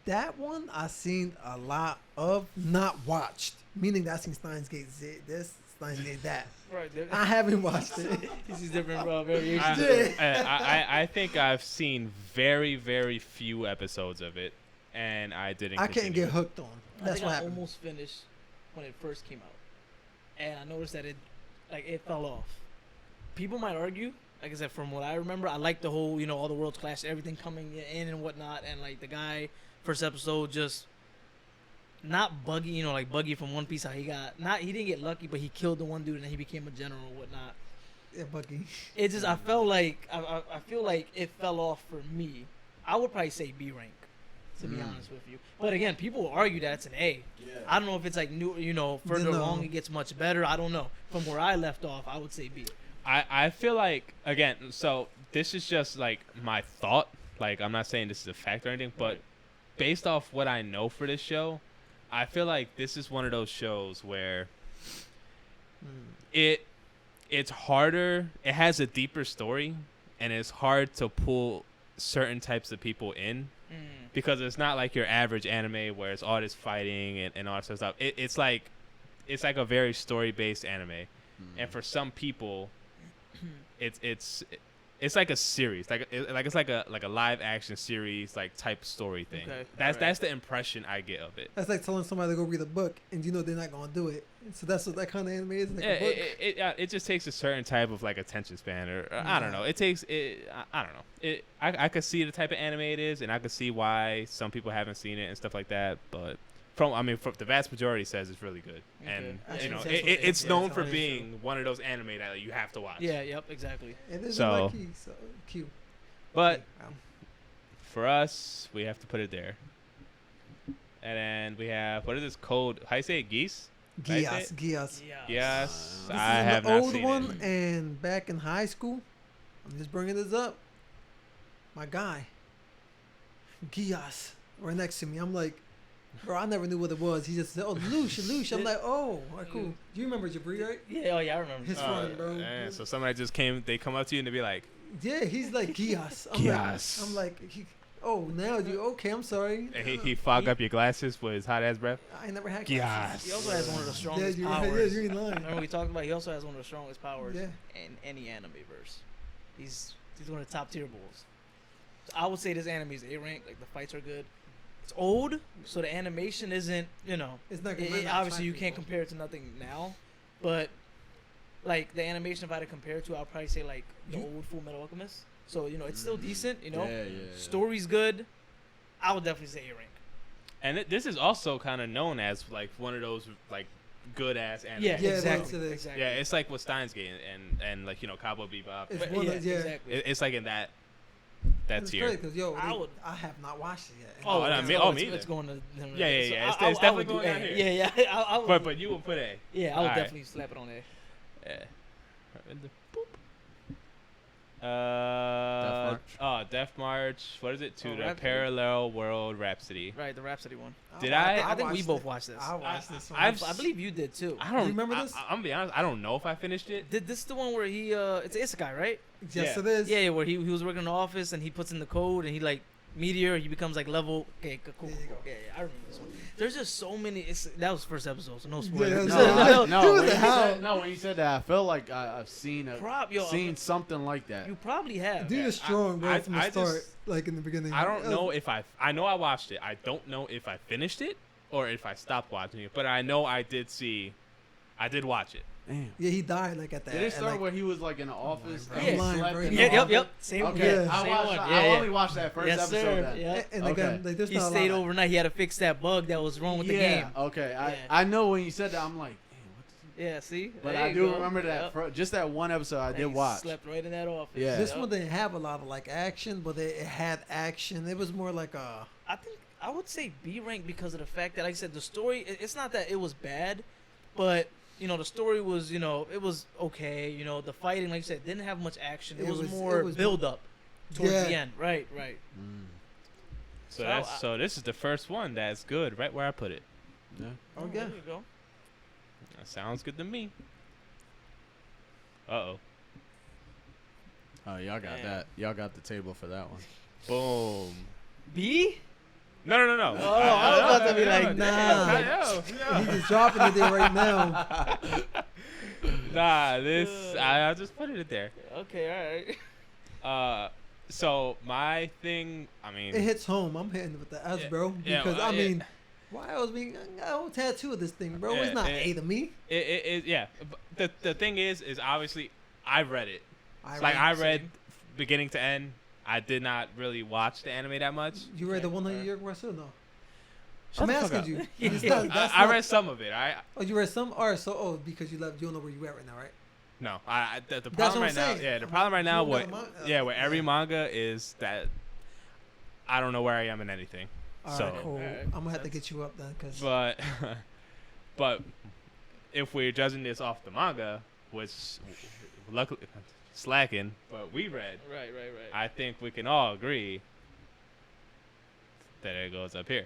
That one I seen a lot of, not watched. Meaning that I seen Steins Gate this, Steins Gate that. Right. There. I haven't watched it. This is different variations. I think I've seen very, very few episodes of it, and I didn't. I can't continue. get hooked on. I That's think what I happened. almost finished when it first came out, and I noticed that it fell off. People might argue, like I said, from what I remember, I like the whole, all the worlds clash, everything coming in and whatnot, and like the guy first episode just not Buggy, like Buggy from One Piece, how he didn't get lucky, but he killed the one dude and then he became a general and whatnot. Yeah, Bucky. It just I felt like I feel like it fell off for me. I would probably say B rank, to be honest with you. But again, people will argue that it's an A. Yeah. I don't know if it's like new, further No. along it gets much better. I don't know. From where I left off, I would say B. I feel like, again, so this is just like my thought. Like, I'm not saying this is a fact or anything, but Right. based off what I know for this show, I feel like this is one of those shows where it's harder. It has a deeper story, and it's hard to pull certain types of people in because it's not like your average anime where it's all this fighting and all that sort of stuff. It's like a very story based anime, and for some people, it's like a series, it's like a live action series like type story thing. Okay. That's the impression I get of it. That's like telling somebody to go read a book and they're not gonna do it. So that's what that kind of anime is, like Yeah, a book. it just takes a certain type of like attention span, or I don't know. It takes it. I don't know. I could see the type of anime it is, and I could see why some people haven't seen it and stuff like that. But from the vast majority says it's really good, and Okay. you know That's what it's yeah, known that's for how it is. being one of those anime that like, you have to watch. Yeah. Yep. Exactly. It is So- like key, so cute. But Wow. for us, we have to put it there. And then we have, what is this code? How you say it? Geese? Gias, Gias. Yeah. Yes. This I is have an not old seen one, it. and back in high school, I'm just bringing this up. My guy, Gias, right next to me. I'm like, bro, I never knew what it was. He just said, "Oh, Loosh." I'm like, "Oh, all right, cool." Do you remember Jabri, right? Yeah. Oh yeah. I remember. His friend, bro. And so somebody just they come up to you and they be like, Yeah, he's like Gias. Gias. I'm like, now you okay? I'm sorry. and he fog up your glasses with his hot ass breath. I ain't never had Gias. glasses. He also has one of the strongest Yeah, powers. you're in line. Remember we talked about? He also has one of the strongest powers Yeah. in any anime verse. He's one of the top tier bulls. So I would say this anime is A rank. Like the fights are good. It's old, so the animation isn't. It's not. Obviously you can't compare it to nothing now, but like the animation, if I had to compare it to, I'd probably say like the old Full Metal Alchemist. So it's still decent. Yeah. Story's good. I would definitely say A rank. And this is also kind of known as like one of those like good ass anime. Yeah, exactly. it is. Exactly. Yeah, it's like with Steins Gate and like Cowboy Bebop. It's But one of yeah. exactly. It's like in that It's tier. crazy because I I have not watched it yet. Oh, And I it's- mean, it's, me it's either. going to him. Yeah, yeah, So yeah. It's I definitely would do going down A. here. Yeah. I would, But you will put A. yeah, I would Alright. definitely slap it on there. Yeah. Death March. What is it? To Oh, the Rhapsody. Parallel World Rhapsody. Right, the Rhapsody one. Did I I think we watched both it. watched this. I watched this one. I've I believe you did too. I don't You remember this? I'm gonna be honest. I don't know if I finished it. Did this the one where he it's an isekai, right? Yes, Yeah. it is. Yeah, where he was working in the office and he puts in the code and he like meteor, he becomes like level. Okay, cool. There you go. Yeah, I remember this one. There's just so many. That was the first episode, so no Yeah, spoilers. that's No, Dude, when you how? said, when you said that, I felt like I've seen Yo, something like that. you probably have. Dude is strong, bro, I- from the I start. just- Like in the beginning. I don't know if I know I watched it. I don't know if I finished it or if I stopped watching it. But I know I did watch it. Damn. Yeah, he died like at that. Did it at, start like, where he was like in the office? bro. and I'm he lying, slept bro. in Yeah, the Yep, office? yep. Same. Okay, Yeah. I Same watched. one. I Yeah, only watched that first Yes, episode. sir. Then. Yeah. And Okay. again, like there's He not a stayed lot. overnight. He had to fix that bug that was wrong with the game. Okay. Yeah. I know when you said that, I'm like, damn, Yeah, see. But There I you do go. remember that Yep. just that one episode I And did he watch. Slept right in that office. Yeah. This Yep. one didn't have a lot of like action, but it had action. It was more like a. I think I would say B rank because of the fact that, like I said, the story. It's not that it was bad, but the story was, it was okay. The fighting, like you said, didn't have much action. It was more build up towards the end. Right. Mm. So this is the first one that's good, right where I put it. Yeah. Oh, Okay. there you go. That sounds good to me. Uh-oh. Oh, y'all got Damn. that. Y'all got the table for that one. Boom. B. No. Oh, I was about to be like, nah. No. He's just dropping it there right now. Nah, I'll just put it there. Okay, all right. So my thing, I mean, It hits home. I'm hitting it with the S, bro. yeah, Because well, I mean, why else being I got a whole tattoo of this thing, bro? Yeah, It's not A to me. yeah. The thing is obviously I read it. I I read- read beginning to end. I did not really watch the anime that much. You read the 100-year quest or no? Shut I'm the fuck asking up. you. Yeah. It's not- that's I not- read some of it. Oh, you read some? Alright, so because you left, you don't know where you at right now, right? No, the That's problem what right I'm now. saying. Yeah, the problem right now. You What? don't got a Yeah, with every yeah. manga is that I don't know where I am in anything. All So- right, cool. Alright, I'm gonna have to sense. get you up then, cause But if we're judging this off the manga, which luckily slacking, but we read, Right. I think we can all agree that it goes up here.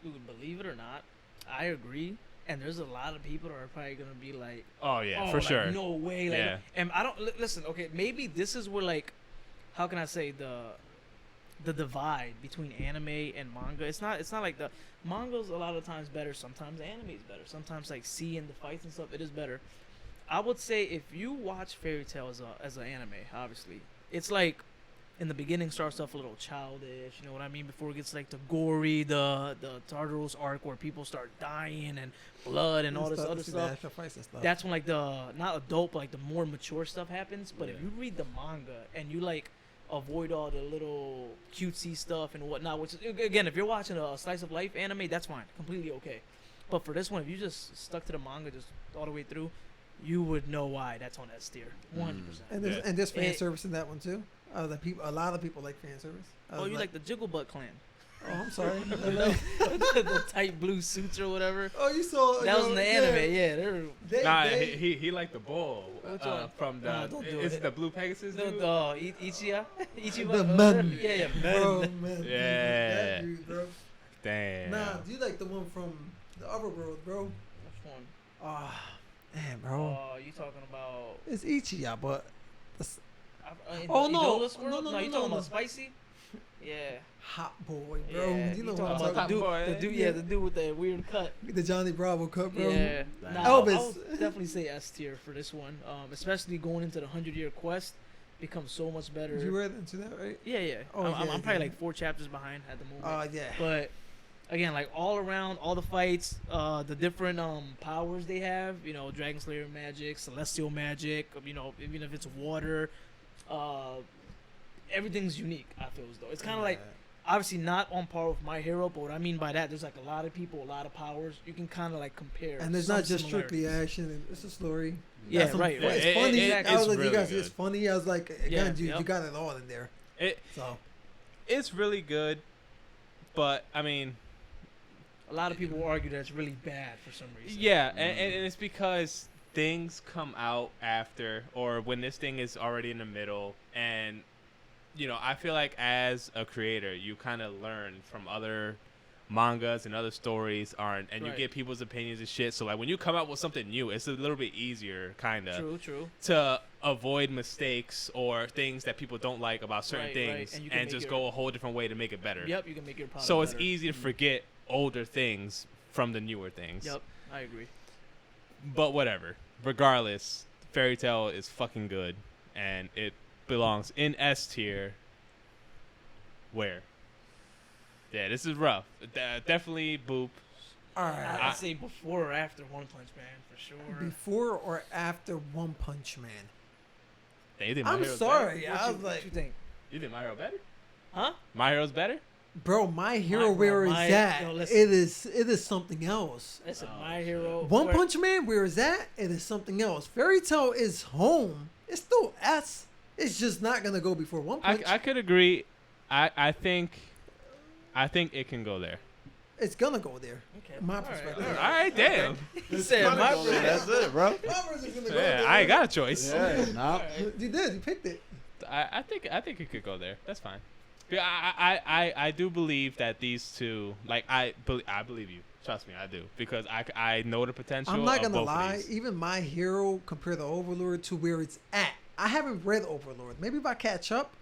Dude, believe it or not, I agree. And there's a lot of people that are probably gonna be like, Oh yeah, oh, for like, sure. no way. Like, Yeah. And I don't listen. Okay, maybe this is where, like, how can I say the divide between anime and manga? It's not like the manga's a lot of times better. Sometimes anime's better. Sometimes like seeing the fights and stuff, it is better. I would say if you watch Fairy Tail as an anime, obviously, it's like in the beginning starts off a little childish, you know what I mean? Before it gets like the gory, the Tartaros arc where people start dying and blood and all this other stuff. That's when like the not adult but like the more mature stuff happens. But if Yeah. you read the manga and you like avoid all the little cutesy stuff and whatnot, which is, again, if you're watching a slice of life anime, that's fine, completely okay. But for this one, if you just stuck to the manga just all the way through, you would know why that's on S tier, 100%. and there's fan It- service in that one too. A lot of people like fan service. Oh, you like the Jiggle Butt clan? Oh, I'm sorry. The tight blue suits or whatever. Oh, you saw That was in the anime, yeah. They're Nah, he liked the bull Which one? from the. Nah, don't do is it. it the Blue Pegasus? the dude? Ichiya, The men. yeah, Bro, men. man, Yeah. that dude, bro. Damn. Nah, do you like the one from the other world, bro? Which one? Ah, man, bro. Oh, you talking about? It's Ichiya, but that's In Oh, the no. Idolus world? No, you no, talking no. about Spicy? Yeah. Hot Boy, bro. Yeah, You know talking what I'm about talking Hot the Boy. dude, Yeah. the dude with the weird cut. The Johnny Bravo cut, bro. Yeah. Damn. Nah, I Elvis. would definitely say S tier for this one, especially going into the 100-year quest. Becomes so much better. You read into that, right? Yeah. Oh, I'm yeah, probably yeah. like 4 chapters behind at the moment. Yeah. But again, like all around, all the fights, the different powers they have, Dragon Slayer magic, celestial magic, even if it's water, everything's unique. I feel as though it's kind of like obviously not on par with My Hero, but what I mean by that, there's like a lot of people, a lot of powers. You can kind of like compare. And there's some not just strictly similarities. action. It's a story. Yeah, Got some- right. It's It- funny. it- I was it's like, you really guys, it's good. funny. I was like, Yeah, again, you yep. got it all in there. It So it's really good, but I mean, A lot of people will argue that it's really bad for some reason. yeah, and it's because things come out after or when this thing is already in the middle, and I feel like as a creator, you kind of learn from other mangas and other stories, and you Right. get people's opinions and shit. So like when you come out with something new, it's a little bit easier, kind of, True. to avoid mistakes or things that people don't like about certain Right, things, and you can and make just your- go a whole different way to make it better. Yep, you can make your product So it's better. easy to forget older things from the newer things. Yep, I agree. But whatever. Regardless, Fairy Tail is fucking good, and it belongs in S tier. Where? Yeah, this is rough. Definitely Boop. all right. I'd say before or after One Punch Man for sure. Before or after One Punch Man? Hey, you think My I'm Hero's sorry. better? I was What like, you think? You think My Hero better? Huh? My Hero's better? Bro, My Hero, bro, where is My- that? yo, listen. It is something else. Listen, My Hero. One where- Punch Man, where is that? It is something else. Fairy Tail is home. It's still S. It's just not gonna go before One Punch. I could agree. I think it can go there. It's gonna go there. Okay. My All right, perspective. all All right. right, damn. He said my That's it, bro. My version's gonna go Yeah, there. I ain't got a choice. Yeah, nah. You did. You picked it. I think it could go there. That's fine. Yeah, I do believe that these two, like I believe you. Trust me, I do, because I know the potential. I'm not of gonna both of lie. these. Even My Hero compared to Overlord to where it's at. I haven't read Overlord. Maybe if I catch up,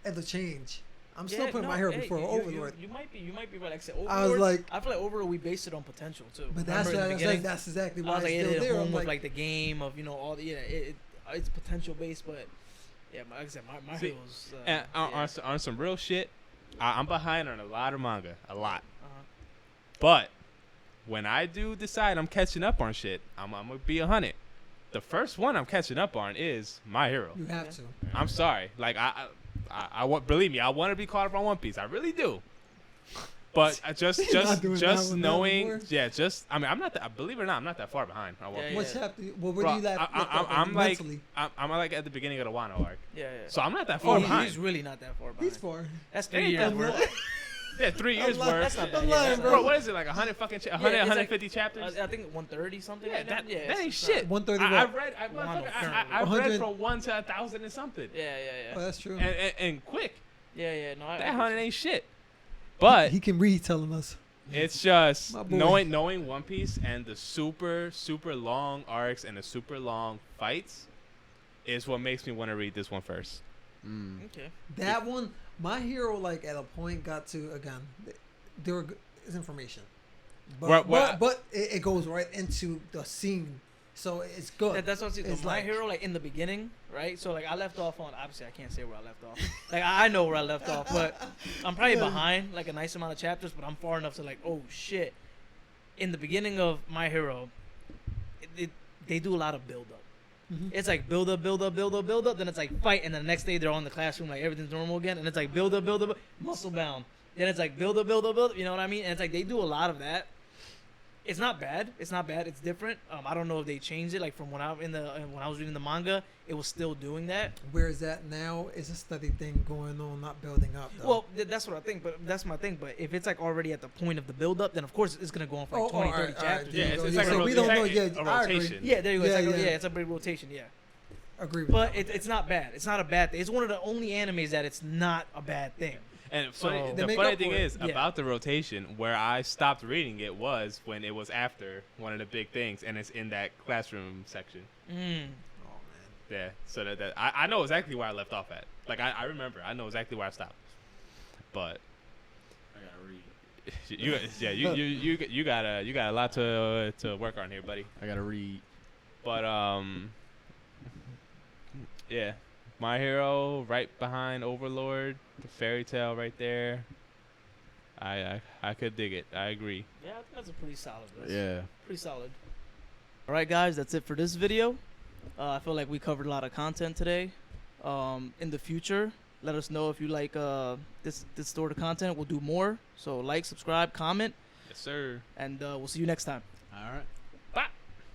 it'll change. I'm still putting My Hero before Overlord. You might be right. Like I said, Overlord, I was like, I feel like Overlord we based it on potential too. but that's Remember in the what, beginning, that's exactly I why was it's like, it still hit there. home I'm with like, like the game of all the it's potential based, but yeah, like I said, my See, Hero's. And on some real shit, I'm behind on a lot of manga, a lot. But when I do decide I'm catching up on shit, I'm gonna be 100. The first one I'm catching up on is My Hero. you have to. I'm sorry, like I want, believe me, I want to be caught up on One Piece. I really do. But I just You're not doing that just one no knowing, more? I mean, I'm not that. Believe it or not, I'm not that far behind on One Yeah, Piece. What chapter? Well, where Bro, do you left? I'm like mentally? I'm like at the beginning of the Wano arc, Yeah. so I'm not that far behind. He's really not that far behind. He's far. That's Ain't 3 years that worth. Yeah, 3 years lying. worth. That's not bad. I'm Yeah, lying, that's bro. Bro, not what is it, like 100 fucking 100, Yeah, it's like- 150 chapters? I think 130 something. Yeah, like that. Yeah, that ain't it's shit. 130 I what? read, Wano I've read 100 from 1 to 1,000 and something, Yeah. Oh, that's true. and quick. Yeah. No, I That get 100 you. ain't shit. But he can read telling us. it's just My boy. knowing One Piece and the super long arcs and the super long fights is what makes me want to read this one first. Okay. That one, My Hero, like at a point got to again. There is information, but it goes right into the scene, so it's good. That's what I'm saying. It's My like- Hero, like in the beginning, right? So like I left off on. Obviously, I can't say where I left off. Like I know where I left off, but I'm probably behind like a nice amount of chapters. But I'm far enough to like, oh shit. In the beginning of My Hero, they do a lot of build up. Mhm. It's like build up. Then it's like fight, and then the next day they're on the classroom, like everything's normal again. And it's like build up, muscle bound. Then it's like build up. You know what I mean? And it's like they do a lot of that. It's not bad. It's different. I don't know if they changed it. Like from when I was reading the manga, it was still doing that. Where is that now? It's a steady thing going on, not building up. Though. Well, that's what I think. But that's my thing. But if it's like already at the point of the build up, then of course it's gonna go on for like 20, 30 chapters. Yeah, there you it's go. like So a we don't know. Yeah, a I agree. rotation. Yeah, there you go. Yeah, it's like, yeah. it's a big rotation. Yeah. Agree with But that. it's not bad. It's not a bad thing. It's one of the only animes that it's not a bad thing. And So- the They make funny up thing for it. is Yeah. about the rotation, where I stopped reading it was when it was after one of the big things, and it's in that classroom section. Oh man. Yeah, so that I know exactly where I left off at. Like I remember, I know exactly where I stopped. But I gotta read. you got a lot to work on here, buddy. I gotta read. But yeah, My Hero right behind Overlord, the fairy tale right there. I could dig it. I agree. Yeah, I think that's a pretty solid list. Yeah. Pretty solid. All right, guys, that's it for this video. I feel like we covered a lot of content today. In the future, let us know if you like this sort of content. We'll do more. So like, subscribe, comment, Yes, sir. and we'll see you next time. All right.